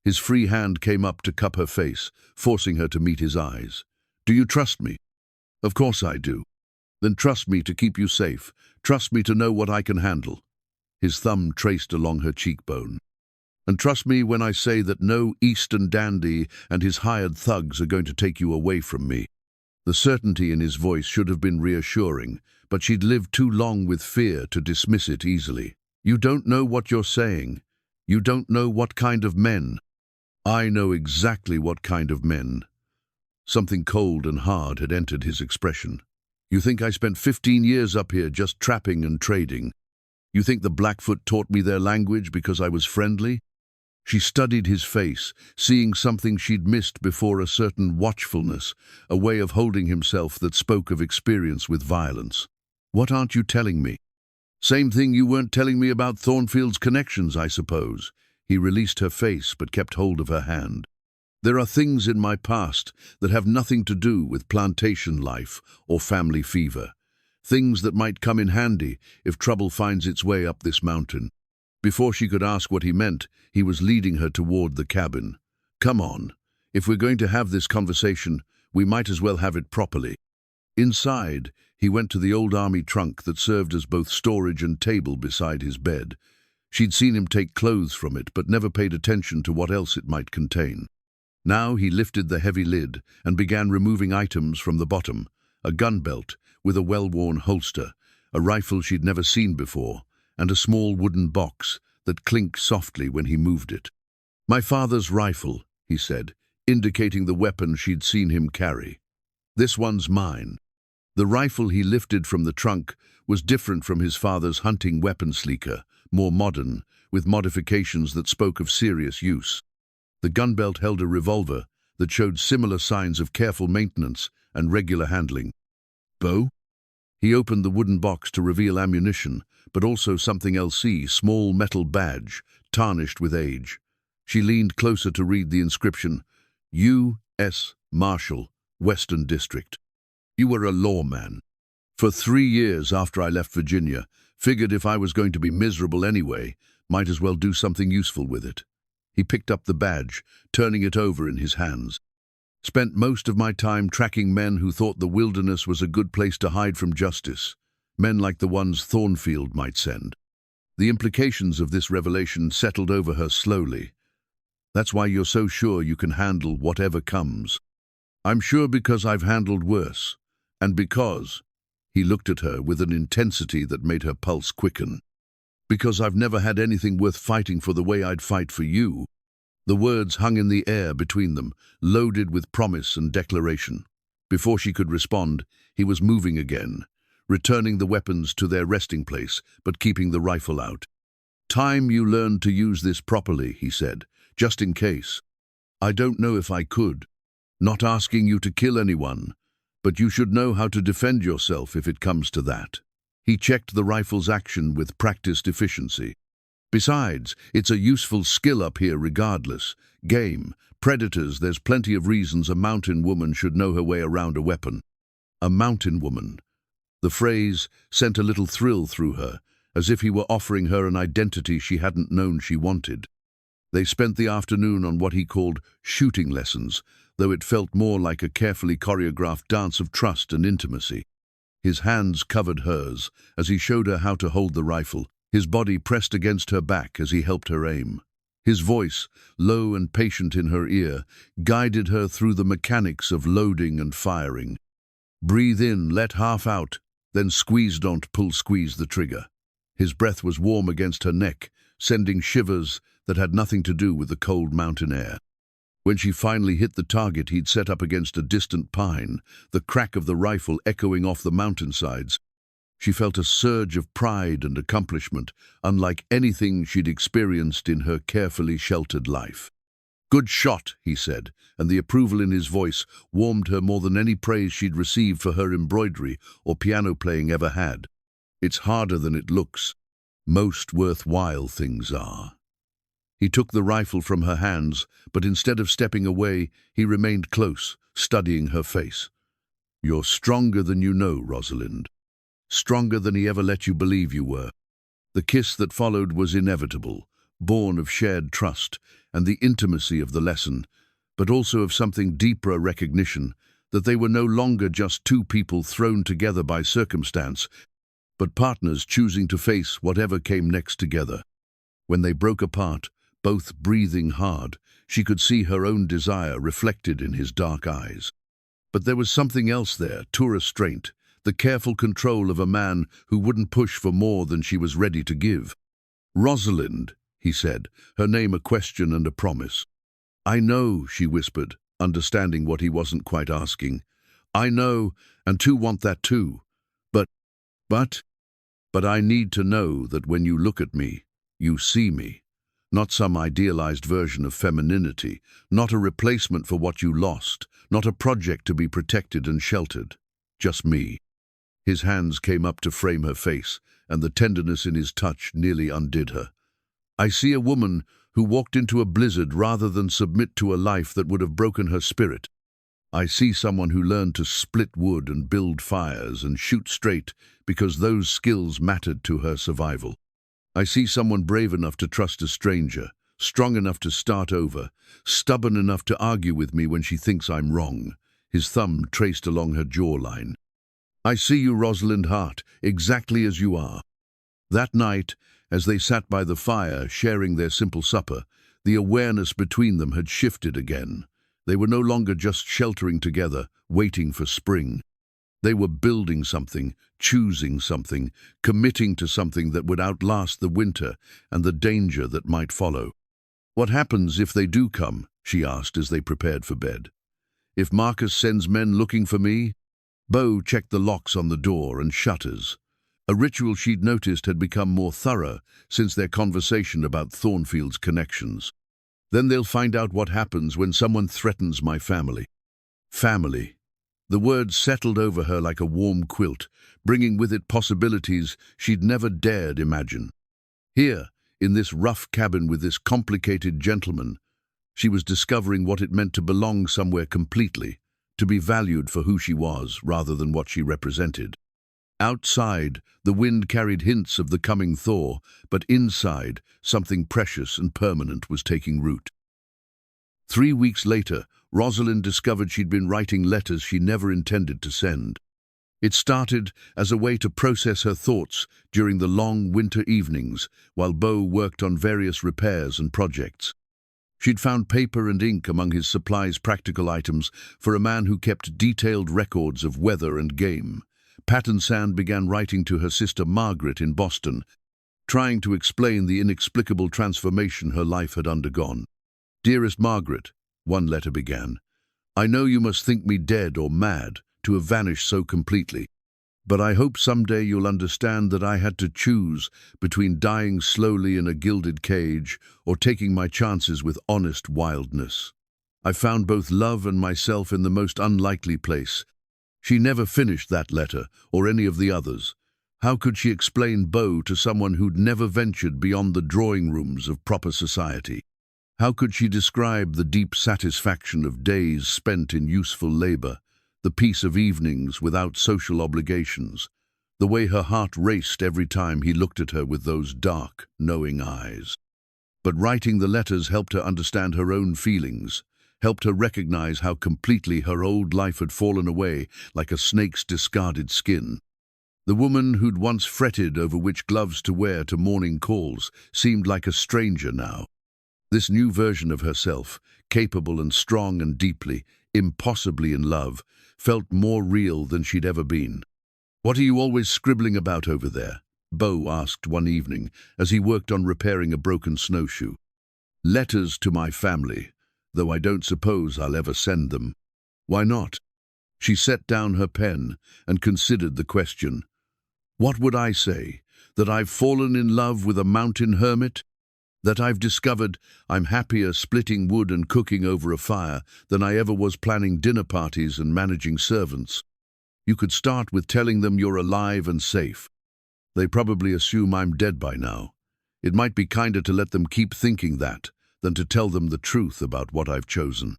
His free hand came up to cup her face, forcing her to meet his eyes. Do you trust me? Of course I do. Then trust me to keep you safe. Trust me to know what I can handle. His thumb traced along her cheekbone. And trust me when I say that no Eastern dandy and his hired thugs are going to take you away from me. The certainty in his voice should have been reassuring, but she'd lived too long with fear to dismiss it easily. You don't know what you're saying. You don't know what kind of men. I know exactly what kind of men. Something cold and hard had entered his expression. You think I spent 15 years up here just trapping and trading? You think the Blackfoot taught me their language because I was friendly? She studied his face, seeing something she'd missed before, a certain watchfulness, a way of holding himself that spoke of experience with violence. What aren't you telling me? Same thing you weren't telling me about Thornfield's connections, I suppose. He released her face but kept hold of her hand. There are things in my past that have nothing to do with plantation life or family fever. Things that might come in handy if trouble finds its way up this mountain. Before she could ask what he meant, he was leading her toward the cabin. Come on. If we're going to have this conversation, we might as well have it properly. Inside, he went to the old army trunk that served as both storage and table beside his bed. She'd seen him take clothes from it, but never paid attention to what else it might contain. Now he lifted the heavy lid and began removing items from the bottom. A gun belt with a well-worn holster, a rifle she'd never seen before, and a small wooden box that clinked softly when he moved it. My father's rifle, he said, indicating the weapon she'd seen him carry. This one's mine. The rifle he lifted from the trunk was different from his father's hunting weapon sleeker, more modern, with modifications that spoke of serious use. The gun belt held a revolver that showed similar signs of careful maintenance and regular handling. Beau? He opened the wooden box to reveal ammunition, but also something else, small metal badge, tarnished with age. She leaned closer to read the inscription, U.S. Marshal, Western District. You were a lawman. For 3 years after I left Virginia, figured if I was going to be miserable anyway, might as well do something useful with it. He picked up the badge, turning it over in his hands. Spent most of my time tracking men who thought the wilderness was a good place to hide from justice. Men like the ones Thornfield might send. The implications of this revelation settled over her slowly. That's why you're so sure you can handle whatever comes. I'm sure because I've handled worse. And because... He looked at her with an intensity that made her pulse quicken. Because I've never had anything worth fighting for the way I'd fight for you. The words hung in the air between them, loaded with promise and declaration. Before she could respond, he was moving again, returning the weapons to their resting place, but keeping the rifle out. Time you learned to use this properly, he said, just in case. I don't know if I could. Not asking you to kill anyone, but you should know how to defend yourself if it comes to that. He checked the rifle's action with practiced efficiency. Besides, it's a useful skill up here regardless. Game, predators, there's plenty of reasons a mountain woman should know her way around a weapon. A mountain woman. The phrase sent a little thrill through her, as if he were offering her an identity she hadn't known she wanted. They spent the afternoon on what he called shooting lessons, though it felt more like a carefully choreographed dance of trust and intimacy. His hands covered hers as he showed her how to hold the rifle, his body pressed against her back as he helped her aim. His voice, low and patient in her ear, guided her through the mechanics of loading and firing. Breathe in, let half out, then squeeze, don't pull, squeeze the trigger. His breath was warm against her neck, sending shivers that had nothing to do with the cold mountain air. When she finally hit the target he'd set up against a distant pine, the crack of the rifle echoing off the mountainsides, she felt a surge of pride and accomplishment, unlike anything she'd experienced in her carefully sheltered life. "Good shot," he said, and the approval in his voice warmed her more than any praise she'd received for her embroidery or piano playing ever had. "It's harder than it looks. Most worthwhile things are." He took the rifle from her hands, but instead of stepping away, he remained close, studying her face. "You're stronger than you know, Rosalind. Stronger than he ever let you believe you were." The kiss that followed was inevitable, born of shared trust and the intimacy of the lesson, but also of something deeper, a recognition that they were no longer just two people thrown together by circumstance, but partners choosing to face whatever came next together. When they broke apart, both breathing hard, she could see her own desire reflected in his dark eyes. But there was something else there, too restraint, the careful control of a man who wouldn't push for more than she was ready to give. "Rosalind," he said, her name a question and a promise. "I know," she whispered, understanding what he wasn't quite asking. "I know, and too want that too. But I need to know that when you look at me, you see me. Not some idealized version of femininity, not a replacement for what you lost, not a project to be protected and sheltered. Just me." His hands came up to frame her face, and the tenderness in his touch nearly undid her. "I see a woman who walked into a blizzard rather than submit to a life that would have broken her spirit. I see someone who learned to split wood and build fires and shoot straight because those skills mattered to her survival. I see someone brave enough to trust a stranger, strong enough to start over, stubborn enough to argue with me when she thinks I'm wrong." His thumb traced along her jawline. "I see you, Rosalind Hart, exactly as you are." That night, as they sat by the fire, sharing their simple supper, the awareness between them had shifted again. They were no longer just sheltering together, waiting for spring. They were building something, choosing something, committing to something that would outlast the winter and the danger that might follow. "What happens if they do come?" she asked as they prepared for bed. "If Marcus sends men looking for me?" Beau checked the locks on the door and shutters. A ritual she'd noticed had become more thorough since their conversation about Thornfield's connections. "Then they'll find out what happens when someone threatens my family." Family. The word settled over her like a warm quilt, bringing with it possibilities she'd never dared imagine. Here, in this rough cabin with this complicated gentleman, she was discovering what it meant to belong somewhere completely, to be valued for who she was rather than what she represented. Outside, the wind carried hints of the coming thaw, but inside, something precious and permanent was taking root. 3 weeks later, Rosalind discovered she'd been writing letters she never intended to send. It started as a way to process her thoughts during the long winter evenings while Beau worked on various repairs and projects. She'd found paper and ink among his supplies, practical items for a man who kept detailed records of weather and game. Pat and Sand began writing to her sister Margaret in Boston, trying to explain the inexplicable transformation her life had undergone. "Dearest Margaret," one letter began, "I know you must think me dead or mad to have vanished so completely, but I hope someday you'll understand that I had to choose between dying slowly in a gilded cage or taking my chances with honest wildness. I found both love and myself in the most unlikely place." She never finished that letter, or any of the others. How could she explain Beau to someone who'd never ventured beyond the drawing rooms of proper society? How could she describe the deep satisfaction of days spent in useful labor, the peace of evenings without social obligations, the way her heart raced every time he looked at her with those dark, knowing eyes? But writing the letters helped her understand her own feelings, helped her recognize how completely her old life had fallen away like a snake's discarded skin. The woman who'd once fretted over which gloves to wear to morning calls seemed like a stranger now. This new version of herself, capable and strong and deeply, impossibly in love, felt more real than she'd ever been. "What are you always scribbling about over there?" Beau asked one evening as he worked on repairing a broken snowshoe. "Letters to my family, though I don't suppose I'll ever send them." "Why not?" She set down her pen and considered the question. "What would I say? That I've fallen in love with a mountain hermit? That I've discovered I'm happier splitting wood and cooking over a fire than I ever was planning dinner parties and managing servants. You could start with telling them you're alive and safe. They probably assume I'm dead by now. It might be kinder to let them keep thinking that than to tell them the truth about what I've chosen.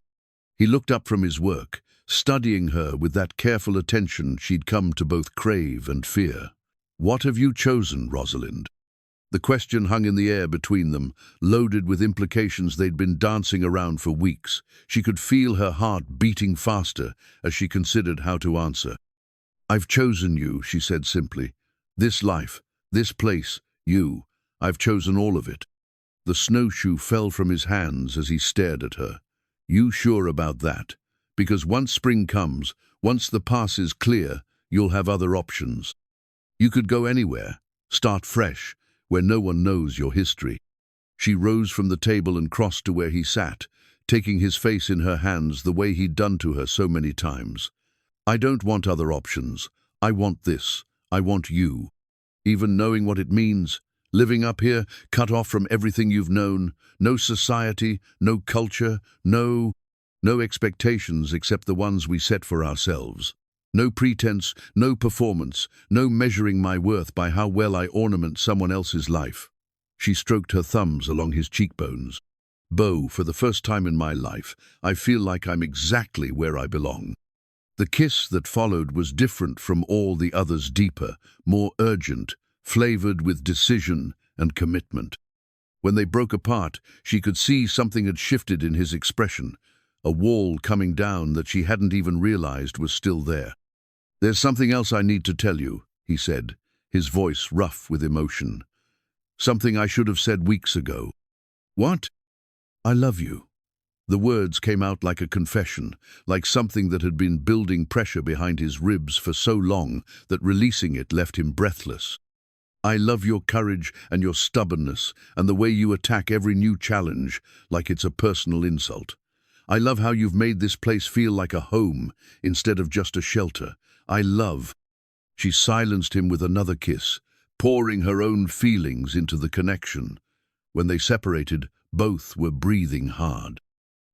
He looked up from his work, studying her with that careful attention she'd come to both crave and fear. What have you chosen, Rosalind? The question hung in the air between them, loaded with implications they'd been dancing around for weeks. She could feel her heart beating faster as she considered how to answer. I've chosen you, she said simply. This life, this place, you. I've chosen all of it. The snowshoe fell from his hands as he stared at her. You sure about that? Because once spring comes, once the pass is clear, you'll have other options. You could go anywhere, start fresh, where no one knows your history. She rose from the table and crossed to where he sat, taking his face in her hands the way he'd done to her so many times. I don't want other options. I want this. I want you. Even knowing what it means, living up here, cut off from everything you've known, no society, no culture, no expectations except the ones we set for ourselves. No pretense, no performance, no measuring my worth by how well I ornament someone else's life. She stroked her thumbs along his cheekbones. Beau, for the first time in my life, I feel like I'm exactly where I belong. The kiss that followed was different from all the others, deeper, more urgent, flavored with decision and commitment. When they broke apart, she could see something had shifted in his expression, a wall coming down that she hadn't even realized was still there. There's something else I need to tell you, he said, his voice rough with emotion. Something I should have said weeks ago. What? I love you. The words came out like a confession, like something that had been building pressure behind his ribs for so long that releasing it left him breathless. I love your courage and your stubbornness and the way you attack every new challenge like it's a personal insult. I love how you've made this place feel like a home instead of just a shelter. I love. She silenced him with another kiss, pouring her own feelings into the connection. When they separated, both were breathing hard.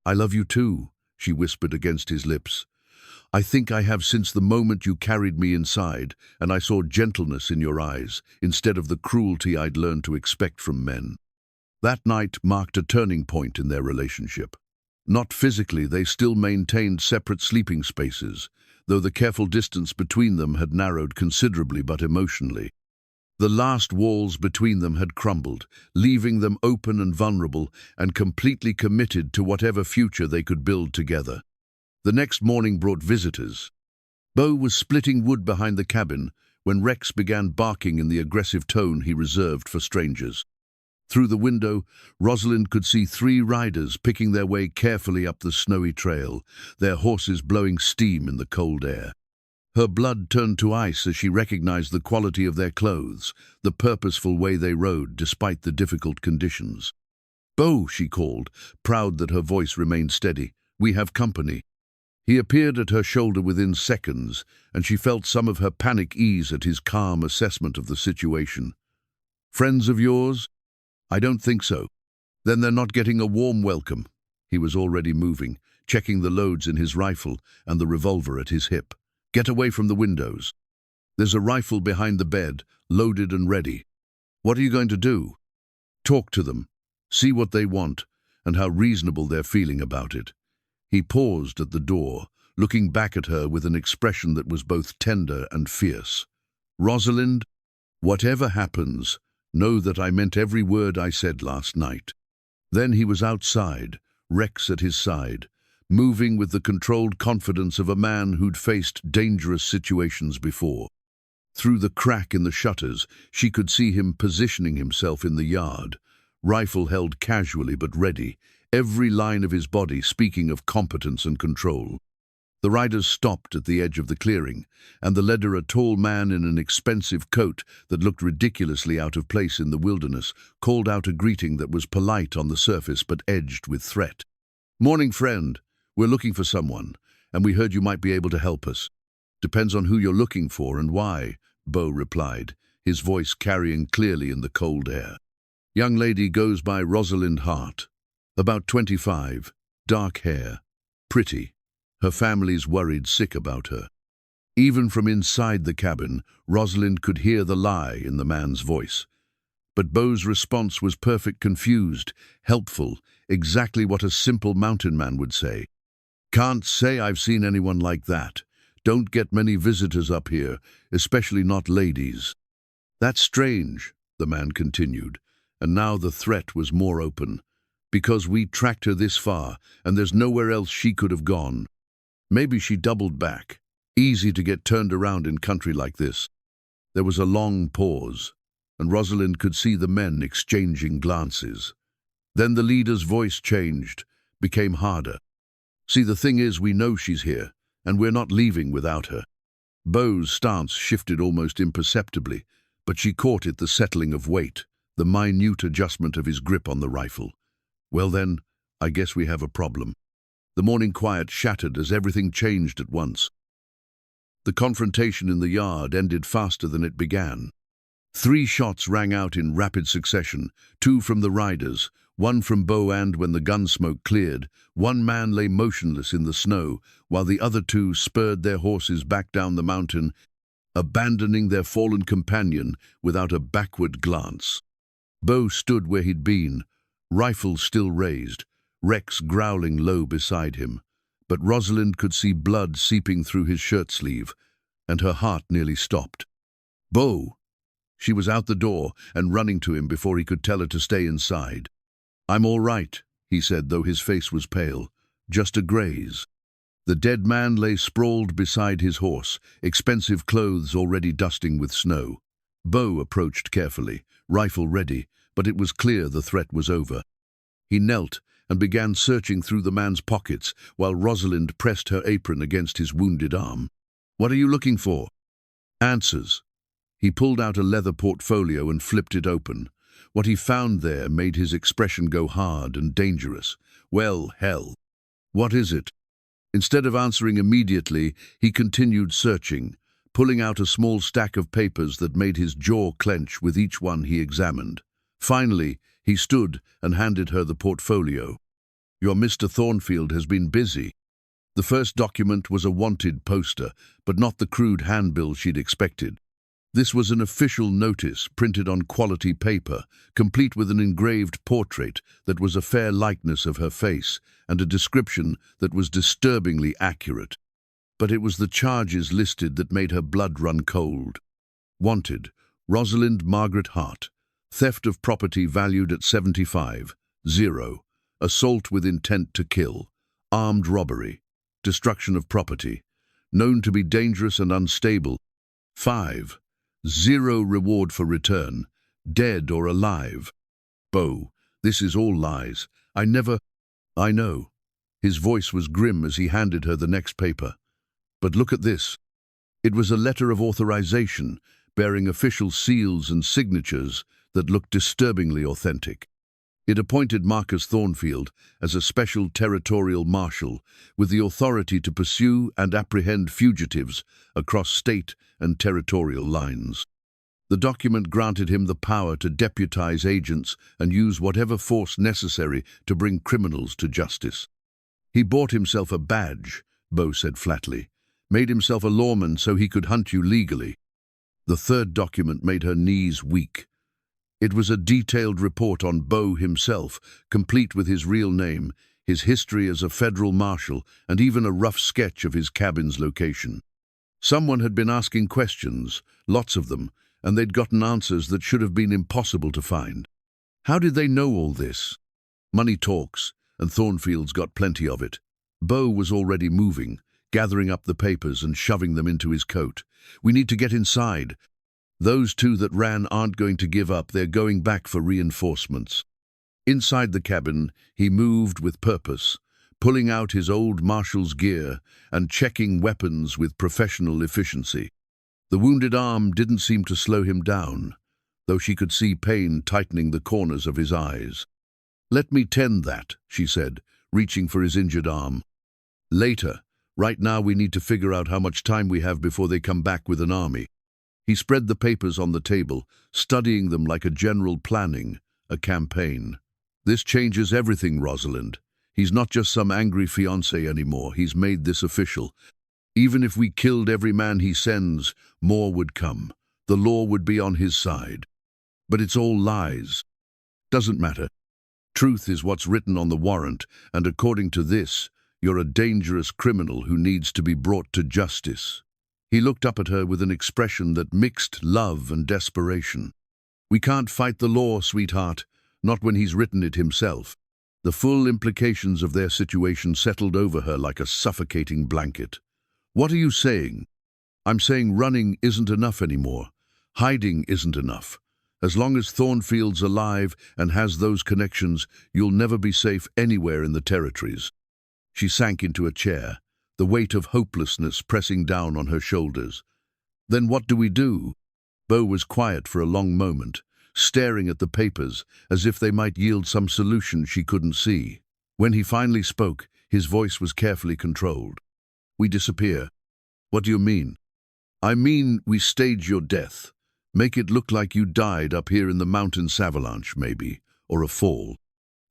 I love you too, she whispered against his lips. I think I have since the moment you carried me inside and I saw gentleness in your eyes instead of the cruelty I'd learned to expect from men. That night marked a turning point in their relationship. Not physically, they still maintained separate sleeping spaces, though the careful distance between them had narrowed considerably, but emotionally. The last walls between them had crumbled, leaving them open and vulnerable and completely committed to whatever future they could build together. The next morning brought visitors. Beau was splitting wood behind the cabin when Rex began barking in the aggressive tone he reserved for strangers. Through the window, Rosalind could see 3 riders picking their way carefully up the snowy trail, their horses blowing steam in the cold air. Her blood turned to ice as she recognized the quality of their clothes, the purposeful way they rode despite the difficult conditions. Beau, she called, proud that her voice remained steady. We have company. He appeared at her shoulder within seconds, and she felt some of her panic ease at his calm assessment of the situation. Friends of yours? I don't think so. Then they're not getting a warm welcome. He was already moving, checking the loads in his rifle and the revolver at his hip. Get away from the windows. There's a rifle behind the bed, loaded and ready. What are you going to do? Talk to them. See what they want and how reasonable they're feeling about it. He paused at the door, looking back at her with an expression that was both tender and fierce. Rosalind, whatever happens, know that I meant every word I said last night. Then he was outside, Rex at his side, moving with the controlled confidence of a man who'd faced dangerous situations before. Through the crack in the shutters, she could see him positioning himself in the yard, rifle held casually but ready, every line of his body speaking of competence and control. The riders stopped at the edge of the clearing, and the leader, a tall man in an expensive coat that looked ridiculously out of place in the wilderness, called out a greeting that was polite on the surface but edged with threat. Morning, friend. We're looking for someone, and we heard you might be able to help us. Depends on who you're looking for and why, Beau replied, his voice carrying clearly in the cold air. Young lady goes by Rosalind Hart. About 25, dark hair, pretty. Her family's worried sick about her. Even from inside the cabin, Rosalind could hear the lie in the man's voice. But Beau's response was perfect, confused, helpful, exactly what a simple mountain man would say. Can't say I've seen anyone like that. Don't get many visitors up here, especially not ladies. That's strange, the man continued, and now the threat was more open. Because we tracked her this far, and there's nowhere else she could have gone. Maybe she doubled back. Easy to get turned around in country like this. There was a long pause, and Rosalind could see the men exchanging glances. Then the leader's voice changed, became harder. See, the thing is, we know she's here, and we're not leaving without her. Beau's stance shifted almost imperceptibly, but she caught it, the settling of weight, the minute adjustment of his grip on the rifle. Well then, I guess we have a problem. The morning quiet shattered as everything changed at once. The confrontation in the yard ended faster than it began. 3 shots rang out in rapid succession, 2 from the riders, 1 from Beau, and when the gun smoke cleared, 1 man lay motionless in the snow, while the other 2 spurred their horses back down the mountain, abandoning their fallen companion without a backward glance. Beau stood where he'd been, rifle still raised, Rex growling low beside him. But Rosalind could see blood seeping through his shirt sleeve, and her heart nearly stopped. Beau! She was out the door and running to him before he could tell her to stay inside. I'm all right, he said, though his face was pale. Just a graze. The dead man lay sprawled beside his horse, expensive clothes already dusting with snow. Beau approached carefully, rifle ready, but it was clear the threat was over. He knelt and began searching through the man's pockets while Rosalind pressed her apron against his wounded arm. What are you looking for? Answers. He pulled out a leather portfolio and flipped it open. What he found there made his expression go hard and dangerous. Well, hell. What is it? Instead of answering immediately, he continued searching, pulling out a small stack of papers that made his jaw clench with each one he examined. Finally, he stood and handed her the portfolio. Your Mr. Thornfield has been busy. The first document was a wanted poster, but not the crude handbill she'd expected. This was an official notice printed on quality paper, complete with an engraved portrait that was a fair likeness of her face and a description that was disturbingly accurate. But it was the charges listed that made her blood run cold. Wanted, Rosalind Margaret Hart. Theft of property valued at 75. 0. Assault with intent to kill. Armed robbery. Destruction of property. Known to be dangerous and unstable. 5. 0 reward for return. Dead or alive. Beau, this is all lies. I know. His voice was grim as he handed her the next paper. But look at this. It was a letter of authorization, bearing official seals and signatures that looked disturbingly authentic. It appointed Marcus Thornfield as a special territorial marshal with the authority to pursue and apprehend fugitives across state and territorial lines. The document granted him the power to deputize agents and use whatever force necessary to bring criminals to justice. He bought himself a badge, Beau said flatly, made himself a lawman so he could hunt you legally. The third document made her knees weak. It was a detailed report on Beau himself, complete with his real name, his history as a federal marshal, and even a rough sketch of his cabin's location. Someone had been asking questions, lots of them, and they'd gotten answers that should have been impossible to find. How did they know all this? Money talks, and Thornfield's got plenty of it. Beau was already moving, gathering up the papers and shoving them into his coat. We need to get inside. Those 2 that ran aren't going to give up, they're going back for reinforcements. Inside the cabin, he moved with purpose, pulling out his old marshal's gear and checking weapons with professional efficiency. The wounded arm didn't seem to slow him down, though she could see pain tightening the corners of his eyes. Let me tend that, she said, reaching for his injured arm. Later. Right now we need to figure out how much time we have before they come back with an army. He spread the papers on the table, studying them like a general planning, a campaign. This changes everything, Rosalind. He's not just some angry fiancé anymore. He's made this official. Even if we killed every man he sends, more would come. The law would be on his side. But it's all lies. Doesn't matter. Truth is what's written on the warrant, and according to this, you're a dangerous criminal who needs to be brought to justice. He looked up at her with an expression that mixed love and desperation. We can't fight the law, sweetheart, not when he's written it himself. The full implications of their situation settled over her like a suffocating blanket. What are you saying? I'm saying running isn't enough anymore. Hiding isn't enough. As long as Thornfield's alive and has those connections, you'll never be safe anywhere in the territories. She sank into a chair, the weight of hopelessness pressing down on her shoulders. Then what do we do? Beau was quiet for a long moment, staring at the papers as if they might yield some solution she couldn't see. When he finally spoke, his voice was carefully controlled. We disappear. What do you mean? I mean we stage your death. Make it look like you died up here in the mountain's avalanche, maybe, or a fall.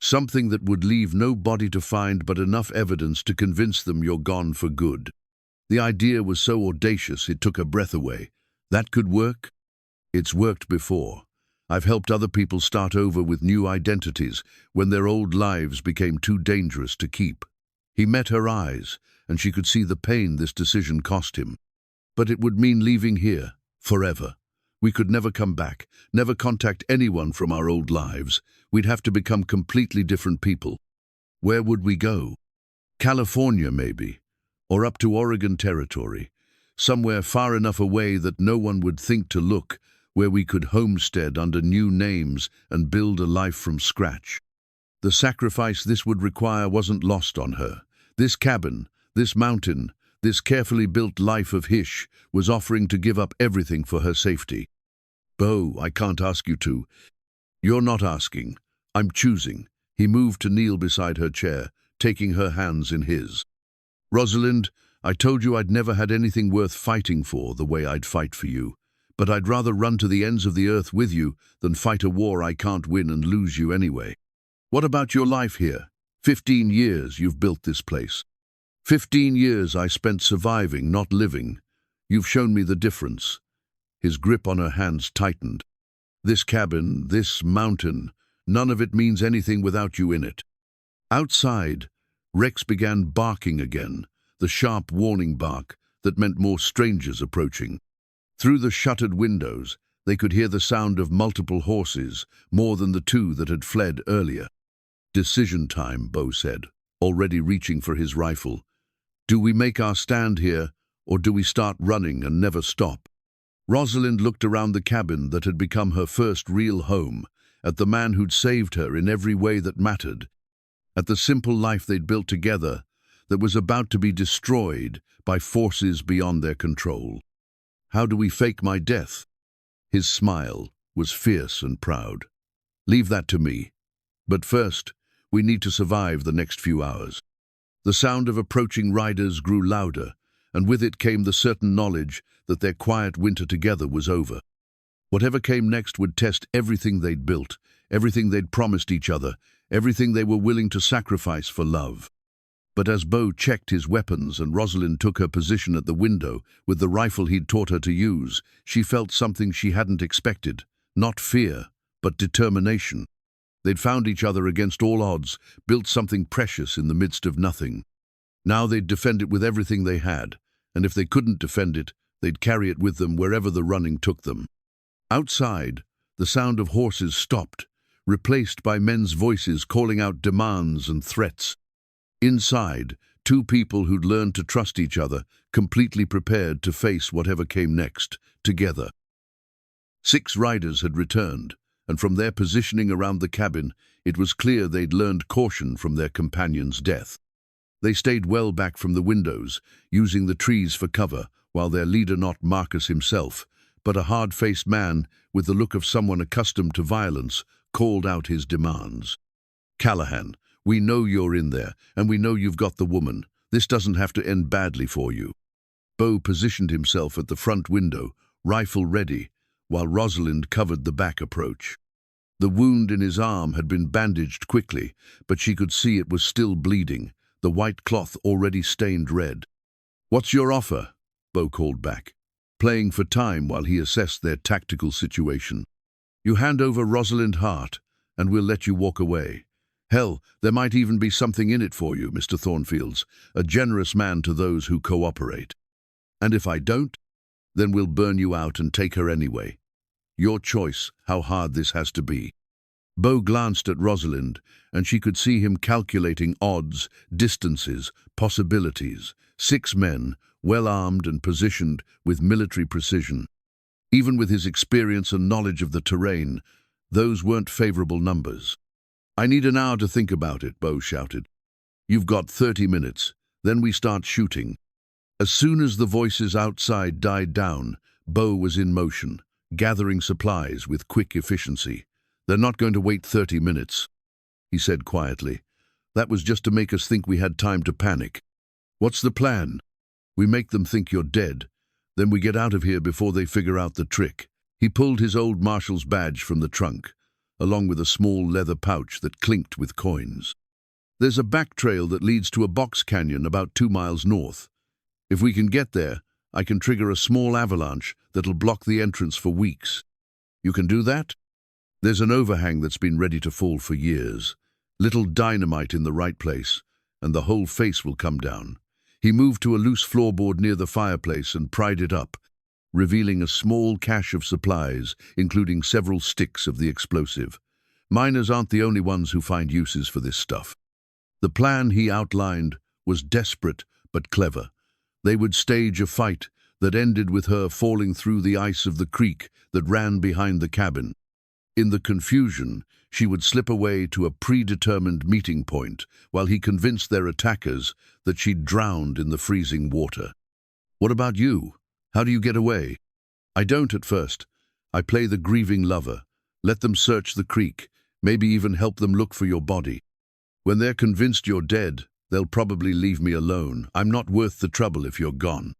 Something that would leave no body to find but enough evidence to convince them you're gone for good. The idea was so audacious it took her breath away. That could work? It's worked before. I've helped other people start over with new identities when their old lives became too dangerous to keep. He met her eyes, and she could see the pain this decision cost him. But it would mean leaving here, forever. We could never come back, never contact anyone from our old lives. We'd have to become completely different people. Where would we go? California, maybe. Or up to Oregon territory. Somewhere far enough away that no one would think to look, where we could homestead under new names and build a life from scratch. The sacrifice this would require wasn't lost on her. This cabin, this mountain, this carefully built life of Hish was offering to give up everything for her safety. Beau, I can't ask you to. You're not asking. I'm choosing. He moved to kneel beside her chair, taking her hands in his. Rosalind, I told you I'd never had anything worth fighting for the way I'd fight for you. But I'd rather run to the ends of the earth with you than fight a war I can't win and lose you anyway. What about your life here? 15 years you've built this place. 15 years I spent surviving, not living. You've shown me the difference. His grip on her hands tightened. This cabin, this mountain, none of it means anything without you in it. Outside, Rex began barking again, the sharp warning bark that meant more strangers approaching. Through the shuttered windows, they could hear the sound of multiple horses, more than the two that had fled earlier. Decision time, Beau said, already reaching for his rifle. Do we make our stand here, or do we start running and never stop? Rosalind looked around the cabin that had become her first real home, at the man who'd saved her in every way that mattered, at the simple life they'd built together that was about to be destroyed by forces beyond their control. How do we fake my death? His smile was fierce and proud. Leave that to me. But first, we need to survive the next few hours. The sound of approaching riders grew louder, and with it came the certain knowledge that their quiet winter together was over. Whatever came next would test everything they'd built, everything they'd promised each other, everything they were willing to sacrifice for love. But as Beau checked his weapons and Rosalind took her position at the window with the rifle he'd taught her to use, she felt something she hadn't expected, not fear, but determination. They'd found each other against all odds, built something precious in the midst of nothing. Now they'd defend it with everything they had, and if they couldn't defend it, they'd carry it with them wherever the running took them. Outside, the sound of horses stopped, replaced by men's voices calling out demands and threats. Inside, two people who'd learned to trust each other, completely prepared to face whatever came next, together. 6 riders had returned, and from their positioning around the cabin, it was clear they'd learned caution from their companion's death. They stayed well back from the windows, using the trees for cover, while their leader, not Marcus himself, but a hard-faced man with the look of someone accustomed to violence, called out his demands. Callahan, we know you're in there, and we know you've got the woman. This doesn't have to end badly for you. Beau positioned himself at the front window, rifle ready, while Rosalind covered the back approach. The wound in his arm had been bandaged quickly, but she could see it was still bleeding, the white cloth already stained red. "What's your offer?" Beau called back, playing for time while he assessed their tactical situation. "You hand over Rosalind Hart, and we'll let you walk away. Hell, there might even be something in it for you, Mr. Thornfields, a generous man to those who cooperate. And if I don't, then we'll burn you out and take her anyway. Your choice, how hard this has to be." Beau glanced at Rosalind, and she could see him calculating odds, distances, possibilities. 6 men, well-armed and positioned with military precision. Even with his experience and knowledge of the terrain, those weren't favorable numbers. "I need an hour to think about it," Beau shouted. "You've got 30 minutes, then we start shooting." As soon as the voices outside died down, Beau was in motion, gathering supplies with quick efficiency. "They're not going to wait 30 minutes, he said quietly. "That was just to make us think we had time to panic." "What's the plan?" "We make them think you're dead. Then we get out of here before they figure out the trick." He pulled his old marshal's badge from the trunk, along with a small leather pouch that clinked with coins. "There's a back trail that leads to a box canyon about 2 miles north. If we can get there, I can trigger a small avalanche that'll block the entrance for weeks." "You can do that?" "There's an overhang that's been ready to fall for years. Little dynamite in the right place, and the whole face will come down." He moved to a loose floorboard near the fireplace and pried it up, revealing a small cache of supplies, including several sticks of the explosive. Miners aren't the only ones who find uses for this stuff. The plan he outlined was desperate but clever. They would stage a fight that ended with her falling through the ice of the creek that ran behind the cabin. In the confusion, she would slip away to a predetermined meeting point while he convinced their attackers that she'd drowned in the freezing water. "What about you? How do you get away?" "I don't at first. I play the grieving lover. Let them search the creek, maybe even help them look for your body. When they're convinced you're dead, they'll probably leave me alone. I'm not worth the trouble if you're gone.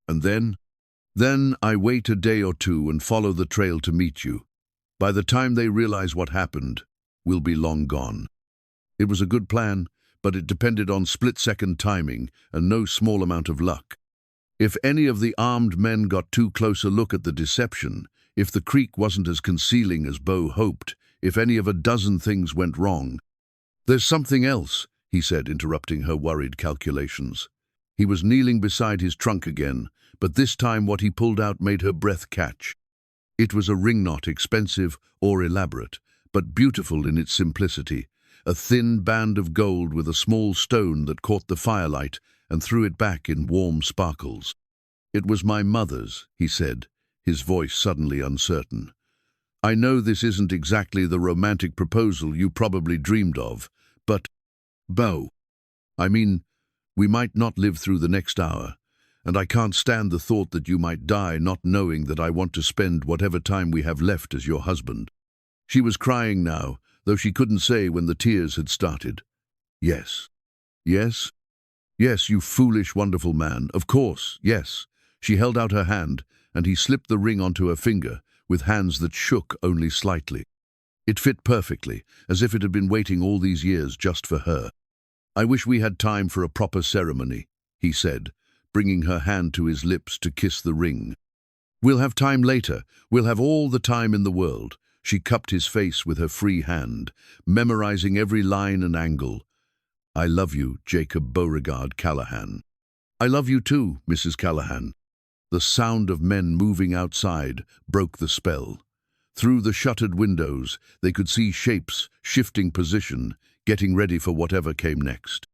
And then I wait a day or two and follow the trail to meet you. By the time they realize what happened, we'll be long gone." It was a good plan, but it depended on split-second timing and no small amount of luck. If any of the armed men got too close a look at the deception, if the creek wasn't as concealing as Beau hoped, if any of a dozen things went wrong. "There's something else," he said, interrupting her worried calculations. He was kneeling beside his trunk again, but this time what he pulled out made her breath catch. It was a ring knot, expensive or elaborate, but beautiful in its simplicity, a thin band of gold with a small stone that caught the firelight and threw it back in warm sparkles. "It was my mother's," he said, his voice suddenly uncertain. "I know this isn't exactly the romantic proposal you probably dreamed of, but, Beau, I mean, we might not live through the next hour, and I can't stand the thought that you might die not knowing that I want to spend whatever time we have left as your husband." She was crying now, though she couldn't say when the tears had started. "Yes. Yes? Yes, you foolish, wonderful man. Of course, yes." She held out her hand, and he slipped the ring onto her finger, with hands that shook only slightly. It fit perfectly, as if it had been waiting all these years just for her. "I wish we had time for a proper ceremony," he said, bringing her hand to his lips to kiss the ring. "We'll have time later. We'll have all the time in the world." She cupped his face with her free hand, memorizing every line and angle. "I love you, Jacob Beauregard Callahan." "I love you too, Mrs. Callahan." The sound of men moving outside broke the spell. Through the shuttered windows, they could see shapes shifting position, getting ready for whatever came next.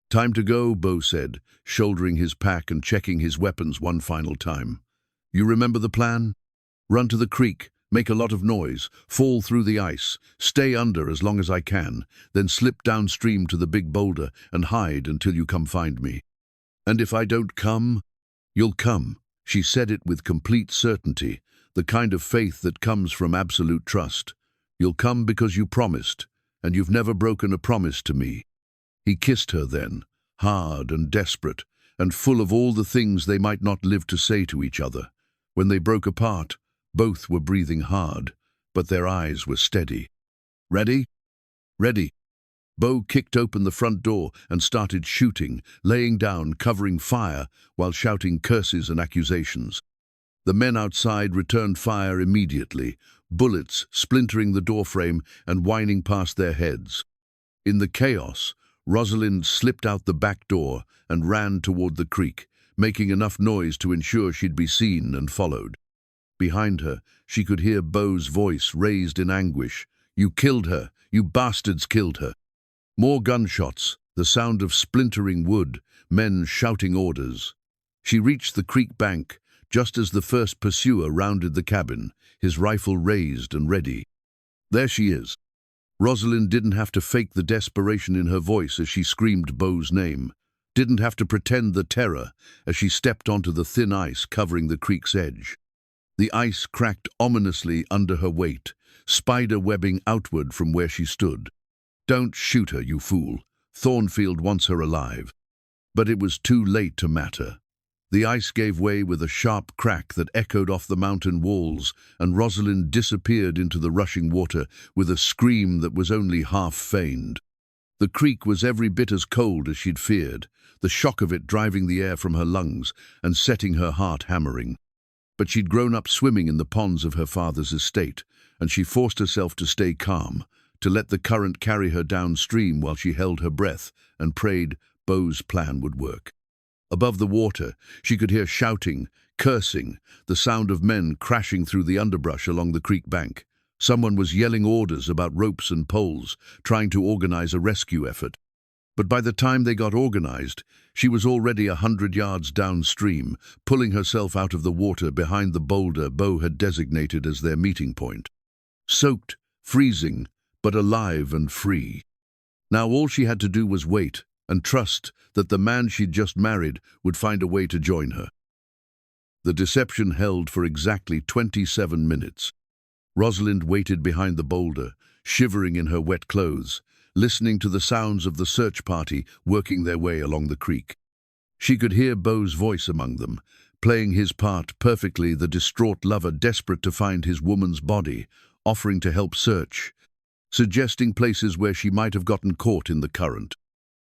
"Time to go," Beau said, shouldering his pack and checking his weapons one final time. "You remember the plan? Run to the creek, make a lot of noise, fall through the ice, stay under as long as I can, then slip downstream to the big boulder and hide until you come find me. And if I don't come, you'll come." She said it with complete certainty, the kind of faith that comes from absolute trust. "You'll come because you promised, and you've never broken a promise to me." He kissed her then, hard and desperate, and full of all the things they might not live to say to each other. When they broke apart, both were breathing hard, but their eyes were steady. Ready? Ready. Beau kicked open the front door and started shooting, laying down, covering fire, while shouting curses and accusations. The men outside returned fire immediately, bullets splintering the doorframe and whining past their heads. In the chaos, Rosalind slipped out the back door and ran toward the creek, making enough noise to ensure she'd be seen and followed. Behind her, she could hear Beau's voice raised in anguish. "You killed her! You bastards killed her!" More gunshots, the sound of splintering wood, men shouting orders. She reached the creek bank just as the first pursuer rounded the cabin, his rifle raised and ready. There she is. Rosalind didn't have to fake the desperation in her voice as she screamed Beau's name, didn't have to pretend the terror as she stepped onto the thin ice covering the creek's edge. The ice cracked ominously under her weight, spider webbing outward from where she stood. "Don't shoot her, you fool. Thornfield wants her alive." But it was too late to matter. The ice gave way with a sharp crack that echoed off the mountain walls, and Rosalind disappeared into the rushing water with a scream that was only half feigned. The creek was every bit as cold as she'd feared, the shock of it driving the air from her lungs and setting her heart hammering. But she'd grown up swimming in the ponds of her father's estate, and she forced herself to stay calm, to let the current carry her downstream while she held her breath and prayed Beau's plan would work. Above the water, she could hear shouting, cursing, the sound of men crashing through the underbrush along the creek bank. Someone was yelling orders about ropes and poles, trying to organize a rescue effort. But by the time they got organized, she was already 100 yards downstream, pulling herself out of the water behind the boulder Beau had designated as their meeting point. Soaked, freezing, but alive and free. Now all she had to do was wait and trust that the man she'd just married would find a way to join her. The deception held for exactly 27 minutes. Rosalind waited behind the boulder, shivering in her wet clothes, listening to the sounds of the search party working their way along the creek. She could hear Beau's voice among them, playing his part perfectly, the distraught lover desperate to find his woman's body, offering to help search, suggesting places where she might have gotten caught in the current.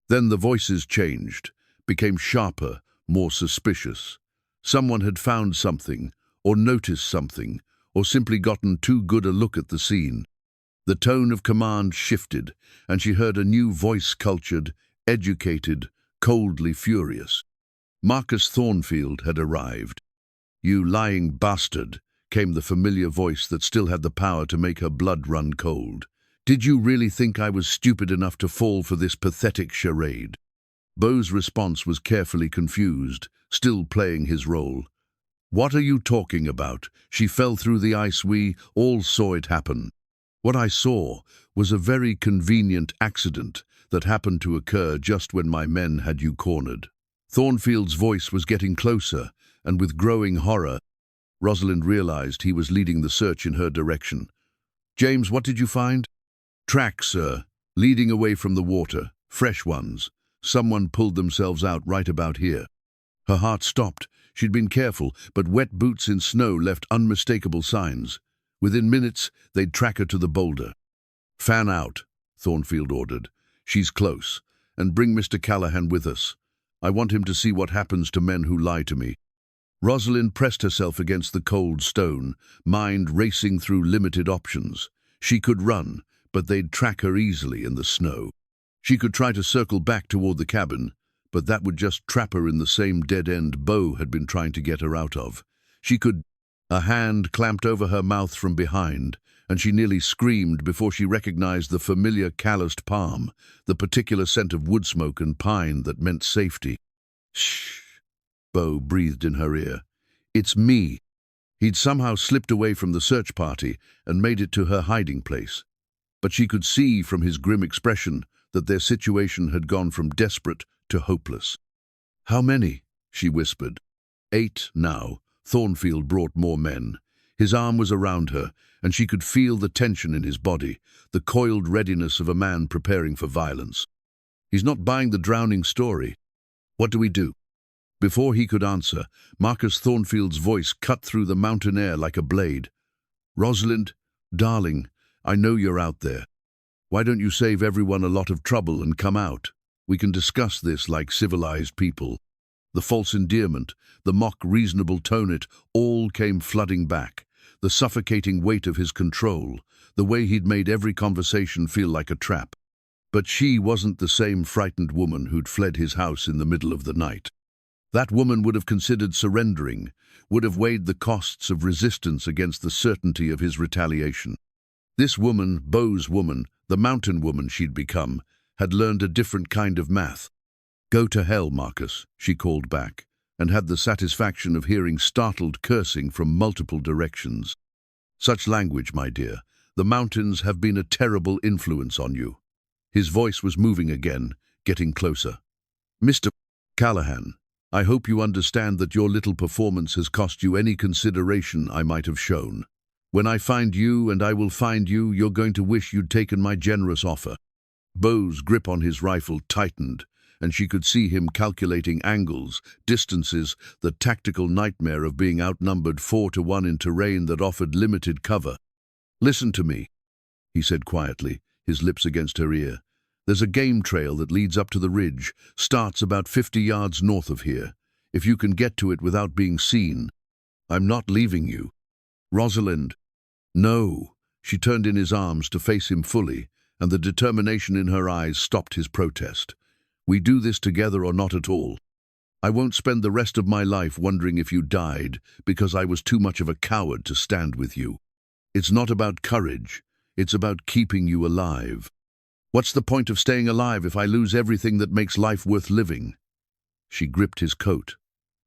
Then the voices changed, became sharper, more suspicious. Someone had found something, or noticed something, or simply gotten too good a look at the scene. The tone of command shifted, and she heard a new voice, cultured, educated, coldly furious. Marcus Thornfield had arrived. "You lying bastard," came the familiar voice that still had the power to make her blood run cold. "Did you really think I was stupid enough to fall for this pathetic charade?" Beau's response was carefully confused, still playing his role. "What are you talking about? She fell through the ice. We all saw it happen." "What I saw was a very convenient accident that happened to occur just when my men had you cornered." Thornfield's voice was getting closer, and with growing horror, Rosalind realized he was leading the search in her direction. "James, what did you find?" "Tracks, sir, leading away from the water, fresh ones. Someone pulled themselves out right about here." Her heart stopped. She'd been careful, but wet boots in snow left unmistakable signs. Within minutes, they'd track her to the boulder. "Fan out," Thornfield ordered. "She's close. And bring Mr. Callahan with us. I want him to see what happens to men who lie to me." Rosalind pressed herself against the cold stone, mind racing through limited options. She could run, but they'd track her easily in the snow. She could try to circle back toward the cabin, but that would just trap her in the same dead end Beau had been trying to get her out of. She could... A hand clamped over her mouth from behind, and she nearly screamed before she recognized the familiar calloused palm, the particular scent of wood smoke and pine that meant safety. "Shh," Beau breathed in her ear. "It's me." He'd somehow slipped away from the search party and made it to her hiding place. But she could see from his grim expression that their situation had gone from desperate to hopeless. "How many?" she whispered. 8 now. Thornfield brought more men. His arm was around her, and she could feel the tension in his body, the coiled readiness of a man preparing for violence. "He's not buying the drowning story. What do we do?" Before he could answer, Marcus Thornfield's voice cut through the mountain air like a blade. "Rosalind, darling, I know you're out there. Why don't you save everyone a lot of trouble and come out? We can discuss this like civilized people." The false endearment, the mock reasonable tone, it all came flooding back. The suffocating weight of his control, the way he'd made every conversation feel like a trap. But she wasn't the same frightened woman who'd fled his house in the middle of the night. That woman would have considered surrendering, would have weighed the costs of resistance against the certainty of his retaliation. This woman, Beau's woman, the mountain woman she'd become, had learned a different kind of math. "Go to hell, Marcus," she called back, and had the satisfaction of hearing startled cursing from multiple directions. "Such language, my dear. The mountains have been a terrible influence on you." His voice was moving again, getting closer. "Mr. Callahan, I hope you understand that your little performance has cost you any consideration I might have shown. When I find you, and I will find you, you're going to wish you'd taken my generous offer." Beau's grip on his rifle tightened, and she could see him calculating angles, distances, the tactical nightmare of being outnumbered 4-1 in terrain that offered limited cover. "Listen to me," he said quietly, his lips against her ear. "There's a game trail that leads up to the ridge, starts about 50 yards north of here. If you can get to it without being seen, I'm not leaving you." "Rosalind." "No." She turned in his arms to face him fully, and the determination in her eyes stopped his protest. "We do this together or not at all. I won't spend the rest of my life wondering if you died because I was too much of a coward to stand with you. It's not about courage. It's about keeping you alive. What's the point of staying alive if I lose everything that makes life worth living?" She gripped his coat,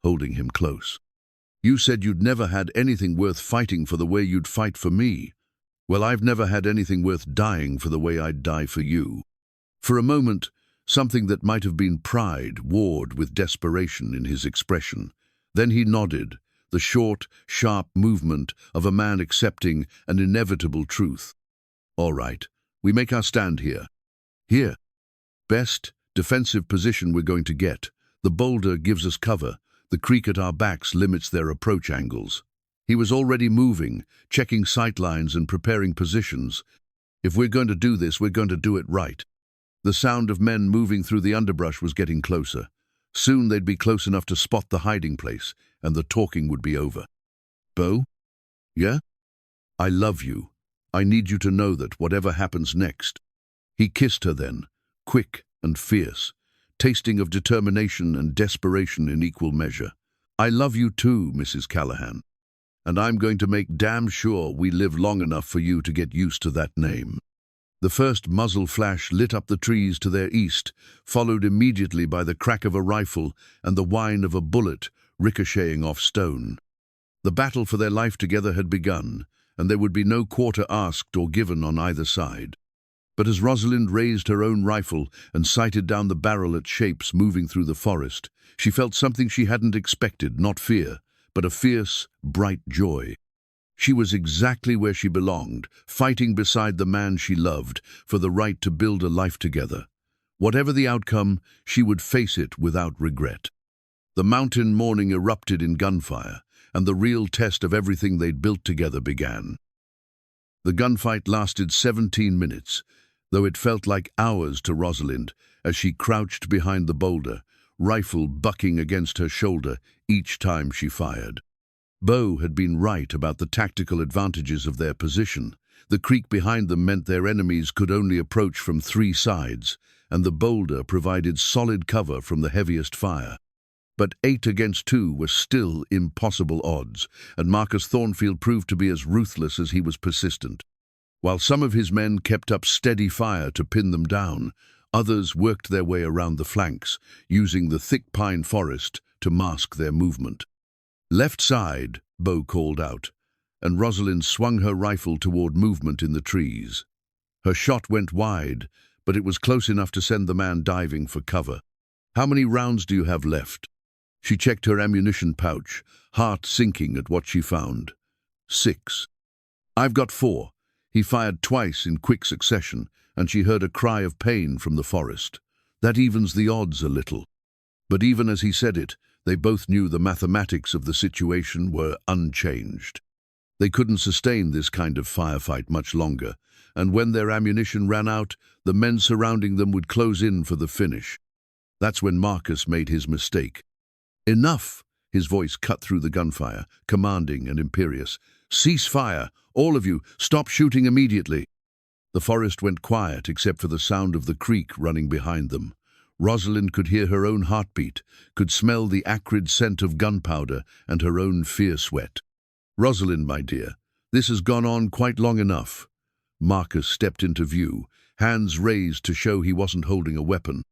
holding him close. "You said you'd never had anything worth fighting for the way you'd fight for me. Well, I've never had anything worth dying for the way I'd die for you." For a moment, something that might have been pride warred with desperation in his expression. Then he nodded, the short, sharp movement of a man accepting an inevitable truth. "All right, we make our stand here. Here. Best defensive position we're going to get. The boulder gives us cover. The creek at our backs limits their approach angles." He was already moving, checking sightlines and preparing positions. "If we're going to do this, we're going to do it right." The sound of men moving through the underbrush was getting closer. Soon they'd be close enough to spot the hiding place, and the talking would be over. "Beau? Yeah? I love you. I need you to know that, whatever happens next." He kissed her then, quick and fierce, tasting of determination and desperation in equal measure. "I love you too, Mrs. Callahan. And I'm going to make damn sure we live long enough for you to get used to that name." The first muzzle flash lit up the trees to their east, followed immediately by the crack of a rifle and the whine of a bullet ricocheting off stone. The battle for their life together had begun, and there would be no quarter asked or given on either side. But as Rosalind raised her own rifle and sighted down the barrel at shapes moving through the forest, she felt something she hadn't expected, not fear, but a fierce, bright joy. She was exactly where she belonged, fighting beside the man she loved for the right to build a life together. Whatever the outcome, she would face it without regret. The mountain morning erupted in gunfire, and the real test of everything they'd built together began. The gunfight lasted 17 minutes, though it felt like hours to Rosalind as she crouched behind the boulder, rifle bucking against her shoulder each time she fired. Beau had been right about the tactical advantages of their position. The creek behind them meant their enemies could only approach from 3 sides, and the boulder provided solid cover from the heaviest fire. But 8 against 2 were still impossible odds, and Marcus Thornfield proved to be as ruthless as he was persistent. While some of his men kept up steady fire to pin them down, others worked their way around the flanks, using the thick pine forest to mask their movement. "Left side," Beau called out, and Rosalind swung her rifle toward movement in the trees. Her shot went wide, but it was close enough to send the man diving for cover. "How many rounds do you have left?" She checked her ammunition pouch, heart sinking at what she found. 6. "I've got 4. He fired twice in quick succession, and she heard a cry of pain from the forest. That evens the odds a little. But even as he said it, they both knew the mathematics of the situation were unchanged. They couldn't sustain this kind of firefight much longer, and when their ammunition ran out, the men surrounding them would close in for the finish. That's when Marcus made his mistake. "Enough!" His voice cut through the gunfire, commanding and imperious. "Cease fire! All of you, stop shooting immediately!" The forest went quiet except for the sound of the creek running behind them. Rosalind could hear her own heartbeat, could smell the acrid scent of gunpowder and her own fear sweat. "Rosalind, my dear, this has gone on quite long enough." Marcus stepped into view, hands raised to show he wasn't holding a weapon,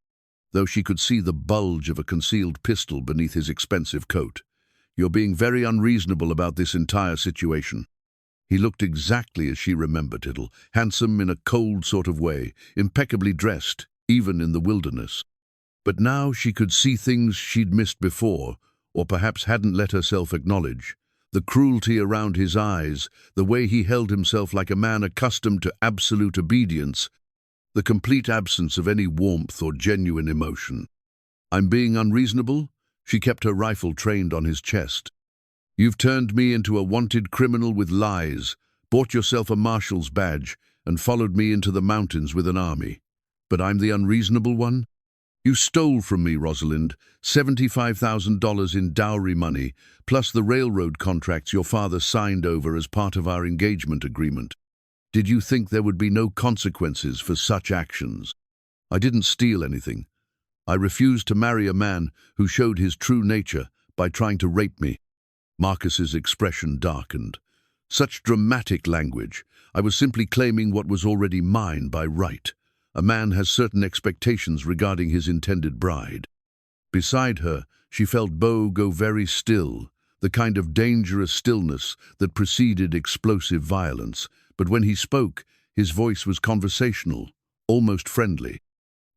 though she could see the bulge of a concealed pistol beneath his expensive coat. "You're being very unreasonable about this entire situation." He looked exactly as she remembered it, handsome in a cold sort of way, impeccably dressed, even in the wilderness. But now she could see things she'd missed before, or perhaps hadn't let herself acknowledge. The cruelty around his eyes, the way he held himself like a man accustomed to absolute obedience, the complete absence of any warmth or genuine emotion. "I'm being unreasonable?" She kept her rifle trained on his chest. "You've turned me into a wanted criminal with lies, bought yourself a marshal's badge, and followed me into the mountains with an army. But I'm the unreasonable one? You stole from me, Rosalind, $75,000 in dowry money, plus the railroad contracts your father signed over as part of our engagement agreement. Did you think there would be no consequences for such actions? I didn't steal anything. I refused to marry a man who showed his true nature by trying to rape me." Marcus's expression darkened. "Such dramatic language. I was simply claiming what was already mine by right. A man has certain expectations regarding his intended bride." Beside her, she felt Beau go very still, the kind of dangerous stillness that preceded explosive violence. But when he spoke, his voice was conversational, almost friendly.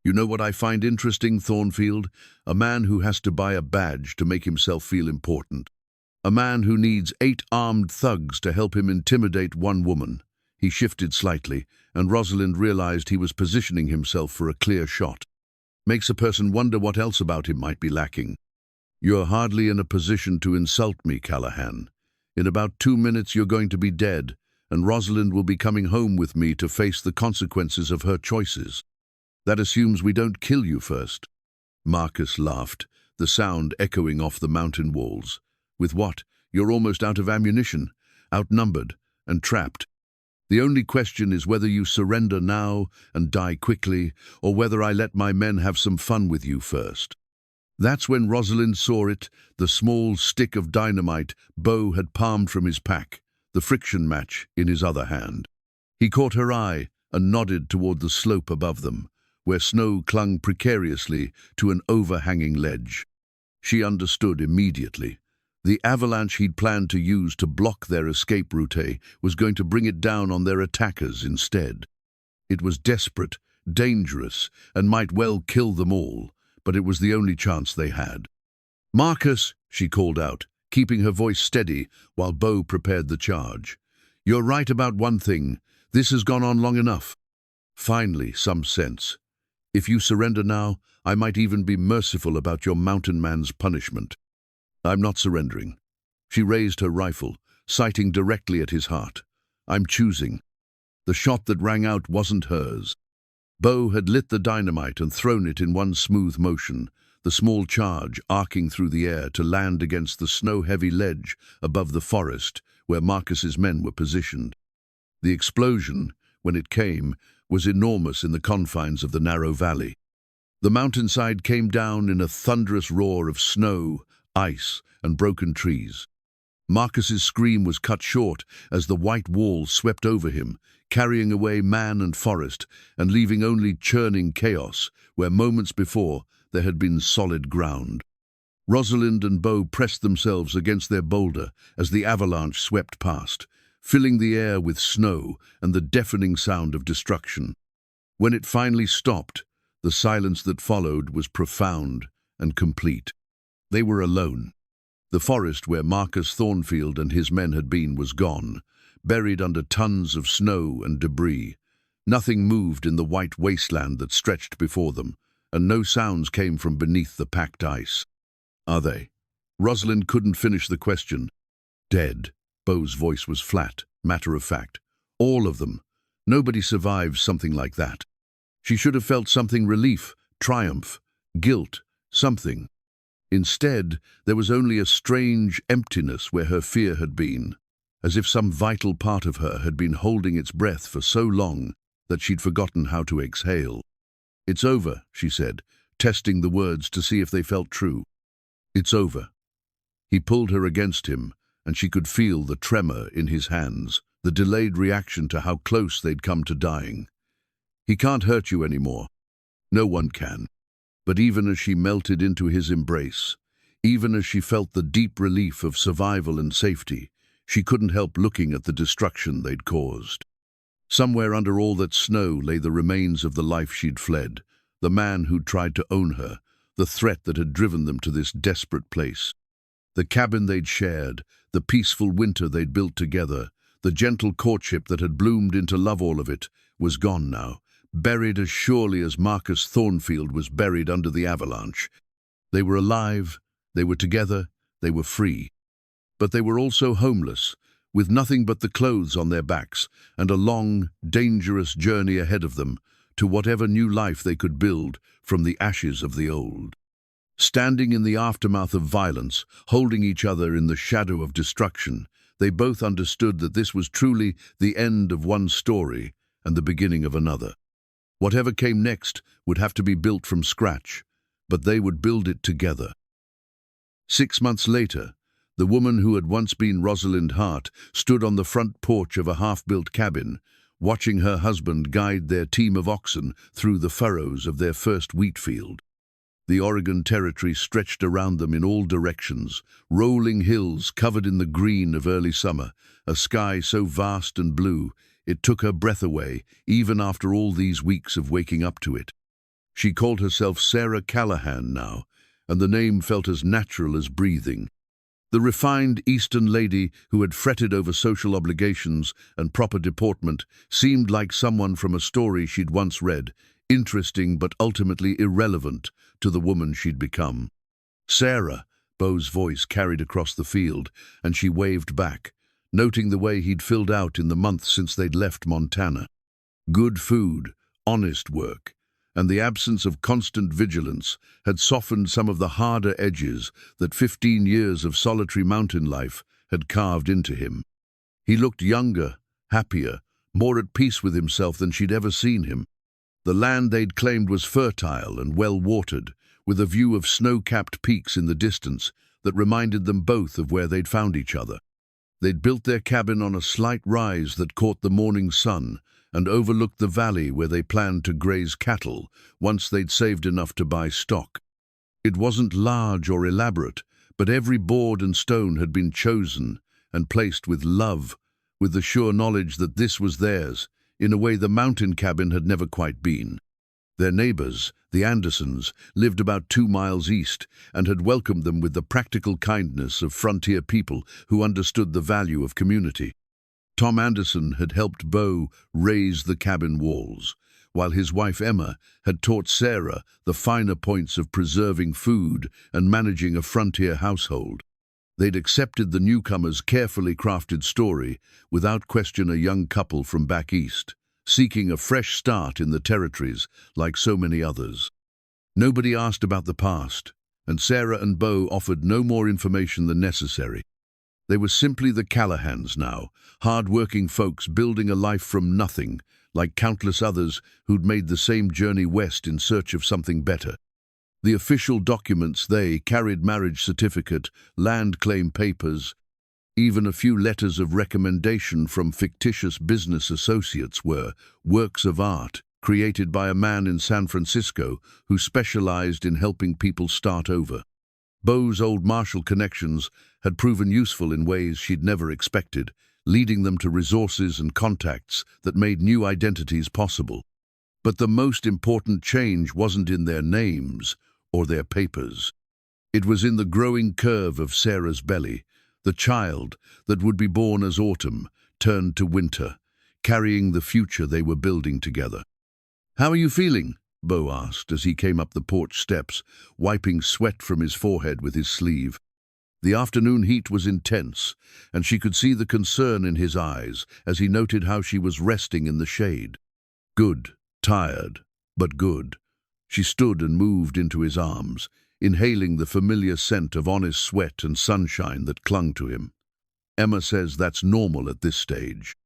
"You know what I find interesting, Thornfield? A man who has to buy a badge to make himself feel important. A man who needs 8 armed thugs to help him intimidate one woman." He shifted slightly, and Rosalind realized he was positioning himself for a clear shot. "Makes a person wonder what else about him might be lacking." "You're hardly in a position to insult me, Callahan. In about 2 minutes you're going to be dead, and Rosalind will be coming home with me to face the consequences of her choices. That assumes we don't kill you first." Marcus laughed, the sound echoing off the mountain walls. "With what? You're almost out of ammunition, outnumbered, and trapped. The only question is whether you surrender now and die quickly, or whether I let my men have some fun with you first." That's when Rosalind saw it, the small stick of dynamite Beau had palmed from his pack, the friction match in his other hand. He caught her eye and nodded toward the slope above them, where snow clung precariously to an overhanging ledge. She understood immediately. The avalanche he'd planned to use to block their escape route was going to bring it down on their attackers instead. It was desperate, dangerous, and might well kill them all, but it was the only chance they had. "Marcus," she called out, keeping her voice steady while Beau prepared the charge. "You're right about one thing. This has gone on long enough. Finally, some sense. If you surrender now, I might even be merciful about your mountain man's punishment." "I'm not surrendering." She raised her rifle, sighting directly at his heart. "I'm choosing." The shot that rang out wasn't hers. Beau had lit the dynamite and thrown it in one smooth motion, the small charge arcing through the air to land against the snow-heavy ledge above the forest where Marcus's men were positioned. The explosion, when it came, was enormous in the confines of the narrow valley. The mountainside came down in a thunderous roar of snow, ice, and broken trees. Marcus's scream was cut short as the white wall swept over him, carrying away man and forest, and leaving only churning chaos where moments before there had been solid ground. Rosalind and Beau pressed themselves against their boulder as the avalanche swept past, filling the air with snow and the deafening sound of destruction. When it finally stopped, the silence that followed was profound and complete. They were alone. The forest where Marcus Thornfield and his men had been was gone, buried under tons of snow and debris. Nothing moved in the white wasteland that stretched before them, and no sounds came from beneath the packed ice. "Are they?" Rosalind couldn't finish the question. "Dead," Beau's voice was flat, matter-of-fact. All of them. Nobody survives something like that. She should have felt something: relief, triumph, guilt, something. Instead, there was only a strange emptiness where her fear had been, as if some vital part of her had been holding its breath for so long that she'd forgotten how to exhale. "It's over," she said, testing the words to see if they felt true. "It's over." He pulled her against him, and she could feel the tremor in his hands, the delayed reaction to how close they'd come to dying. "He can't hurt you anymore." "No one can." But even as she melted into his embrace, even as she felt the deep relief of survival and safety, she couldn't help looking at the destruction they'd caused. Somewhere under all that snow lay the remains of the life she'd fled, the man who'd tried to own her, the threat that had driven them to this desperate place. The cabin they'd shared, the peaceful winter they'd built together, the gentle courtship that had bloomed into love, all of it was gone now, buried as surely as Marcus Thornfield was buried under the avalanche. They were alive, they were together, they were free. But they were also homeless, with nothing but the clothes on their backs and a long, dangerous journey ahead of them to whatever new life they could build from the ashes of the old. Standing in the aftermath of violence, holding each other in the shadow of destruction, they both understood that this was truly the end of one story and the beginning of another. Whatever came next would have to be built from scratch, but they would build it together. 6 months later, the woman who had once been Rosalind Hart stood on the front porch of a half-built cabin, watching her husband guide their team of oxen through the furrows of their first wheat field. The Oregon Territory stretched around them in all directions, rolling hills covered in the green of early summer, a sky so vast and blue it took her breath away, even after all these weeks of waking up to it. She called herself Sarah Callahan now, and the name felt as natural as breathing. The refined Eastern lady who had fretted over social obligations and proper deportment seemed like someone from a story she'd once read, interesting but ultimately irrelevant to the woman she'd become. "Sarah," Beau's voice carried across the field, and she waved back, noting the way he'd filled out in the months since they'd left Montana. Good food, honest work, and the absence of constant vigilance had softened some of the harder edges that 15 years of solitary mountain life had carved into him. He looked younger, happier, more at peace with himself than she'd ever seen him. The land they'd claimed was fertile and well-watered, with a view of snow-capped peaks in the distance that reminded them both of where they'd found each other. They'd built their cabin on a slight rise that caught the morning sun and overlooked the valley where they planned to graze cattle once they'd saved enough to buy stock. It wasn't large or elaborate, but every board and stone had been chosen and placed with love, with the sure knowledge that this was theirs, in a way the mountain cabin had never quite been. Their neighbors, the Andersons, lived about 2 miles east and had welcomed them with the practical kindness of frontier people who understood the value of community. Tom Anderson had helped Beau raise the cabin walls, while his wife Emma had taught Sarah the finer points of preserving food and managing a frontier household. They'd accepted the newcomer's carefully crafted story, without question a young couple from back east, seeking a fresh start in the territories like so many others. Nobody asked about the past, and Sarah and Beau offered no more information than necessary. They were simply the Callahans now, hard-working folks building a life from nothing, like countless others who'd made the same journey west in search of something better. The official documents they carried: marriage certificate, land claim papers, even a few letters of recommendation from fictitious business associates were works of art created by a man in San Francisco who specialized in helping people start over. Beau's old Marshall connections had proven useful in ways she'd never expected, leading them to resources and contacts that made new identities possible. But the most important change wasn't in their names or their papers. It was in the growing curve of Sarah's belly, the child that would be born as autumn turned to winter, carrying the future they were building together. "How are you feeling?" Beau asked as he came up the porch steps, wiping sweat from his forehead with his sleeve. The afternoon heat was intense, and she could see the concern in his eyes as he noted how she was resting in the shade. Good, tired, but good. She stood and moved into his arms, inhaling the familiar scent of honest sweat and sunshine that clung to him. Emma says that's normal at this stage.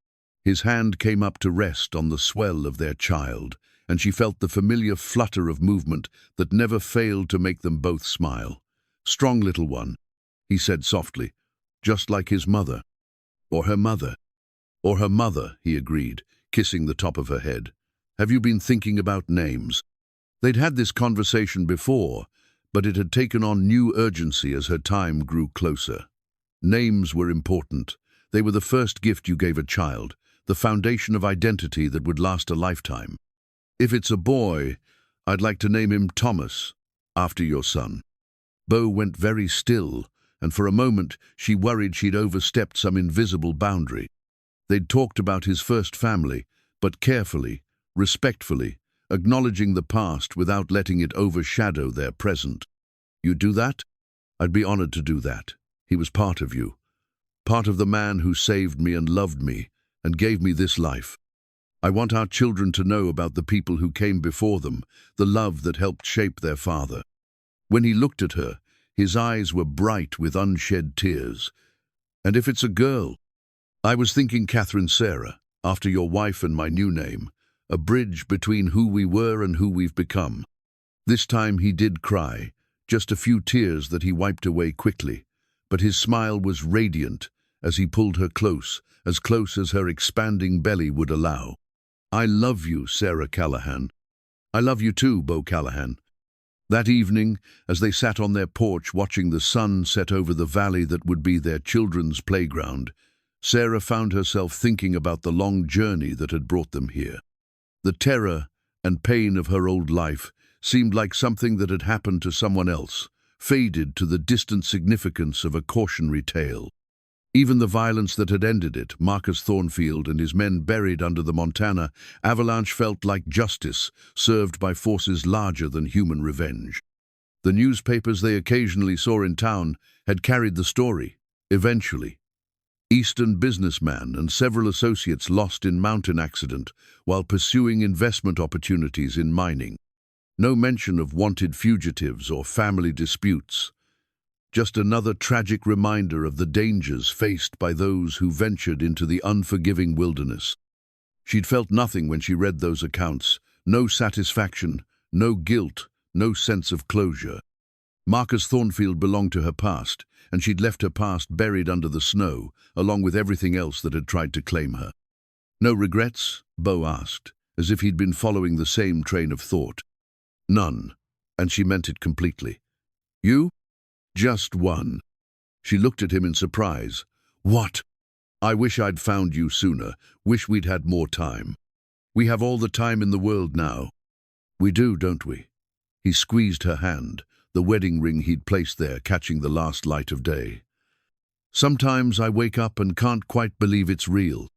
His hand came up to rest on the swell of their child, and she felt the familiar flutter of movement that never failed to make them both smile. "Strong little one," he said softly, "just like his mother." "Or her mother." "Or her mother," he agreed, kissing the top of her head. "Have you been thinking about names?" They'd had this conversation before, but it had taken on new urgency as her time grew closer. Names were important. They were the first gift you gave a child, the foundation of identity that would last a lifetime. "If it's a boy, I'd like to name him Thomas, after your son." Beau went very still, and for a moment she worried she'd overstepped some invisible boundary. They'd talked about his first family, but carefully, respectfully, acknowledging the past without letting it overshadow their present. "You'd do that?" "I'd be honored to do that. He was part of you. Part of the man who saved me and loved me and gave me this life. I want our children to know about the people who came before them, the love that helped shape their father." When he looked at her, his eyes were bright with unshed tears. "And if it's a girl?" "I was thinking Catherine Sarah, after your wife and my new name, a bridge between who we were and who we've become." This time he did cry, just a few tears that he wiped away quickly, but his smile was radiant as he pulled her close as her expanding belly would allow. "I love you, Sarah Callahan." "I love you too, Beau Callahan." That evening, as they sat on their porch watching the sun set over the valley that would be their children's playground, Sarah found herself thinking about the long journey that had brought them here. The terror and pain of her old life seemed like something that had happened to someone else, faded to the distant significance of a cautionary tale. Even the violence that had ended it, Marcus Thornfield and his men buried under the Montana avalanche, felt like justice served by forces larger than human revenge. The newspapers they occasionally saw in town had carried the story, eventually. Eastern businessman and several associates lost in mountain accident while pursuing investment opportunities in mining. No mention of wanted fugitives or family disputes. Just another tragic reminder of the dangers faced by those who ventured into the unforgiving wilderness. She'd felt nothing when she read those accounts, no satisfaction, no guilt, no sense of closure. Marcus Thornfield belonged to her past, and she'd left her past buried under the snow, along with everything else that had tried to claim her. "No regrets?" Beau asked, as if he'd been following the same train of thought. "None," and she meant it completely. "You?" "Just one." She looked at him in surprise. "What?" "I wish I'd found you sooner, wish we'd had more time. We have all the time in the world now." "We do, don't we?" He squeezed her hand, the wedding ring he'd placed there catching the last light of day. "Sometimes I wake up and can't quite believe it's real.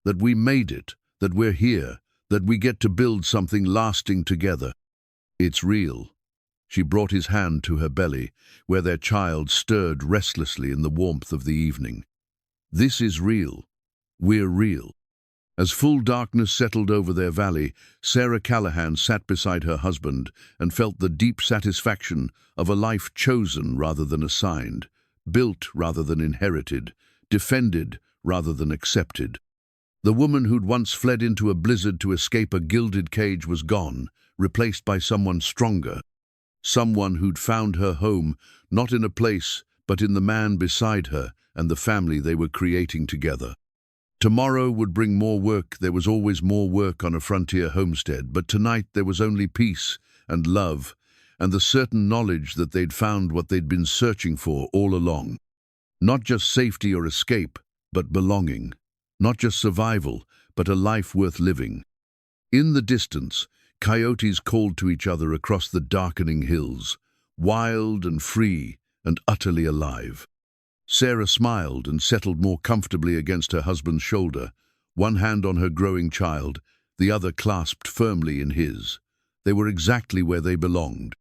That we made it, that we're here, that we get to build something lasting together. It's real." She brought his hand to her belly, where their child stirred restlessly in the warmth of the evening. "This is real. We're real." As full darkness settled over their valley, Sarah Callahan sat beside her husband and felt the deep satisfaction of a life chosen rather than assigned, built rather than inherited, defended rather than accepted. The woman who'd once fled into a blizzard to escape a gilded cage was gone, replaced by someone stronger. Someone who'd found her home, not in a place, but in the man beside her and the family they were creating together. Tomorrow would bring more work. There was always more work on a frontier homestead, but tonight there was only peace and love and the certain knowledge that they'd found what they'd been searching for all along. Not just safety or escape, but belonging. Not just survival, but a life worth living. In the distance, coyotes called to each other across the darkening hills, wild and free and utterly alive. Sarah smiled and settled more comfortably against her husband's shoulder, one hand on her growing child, the other clasped firmly in his. They were exactly where they belonged.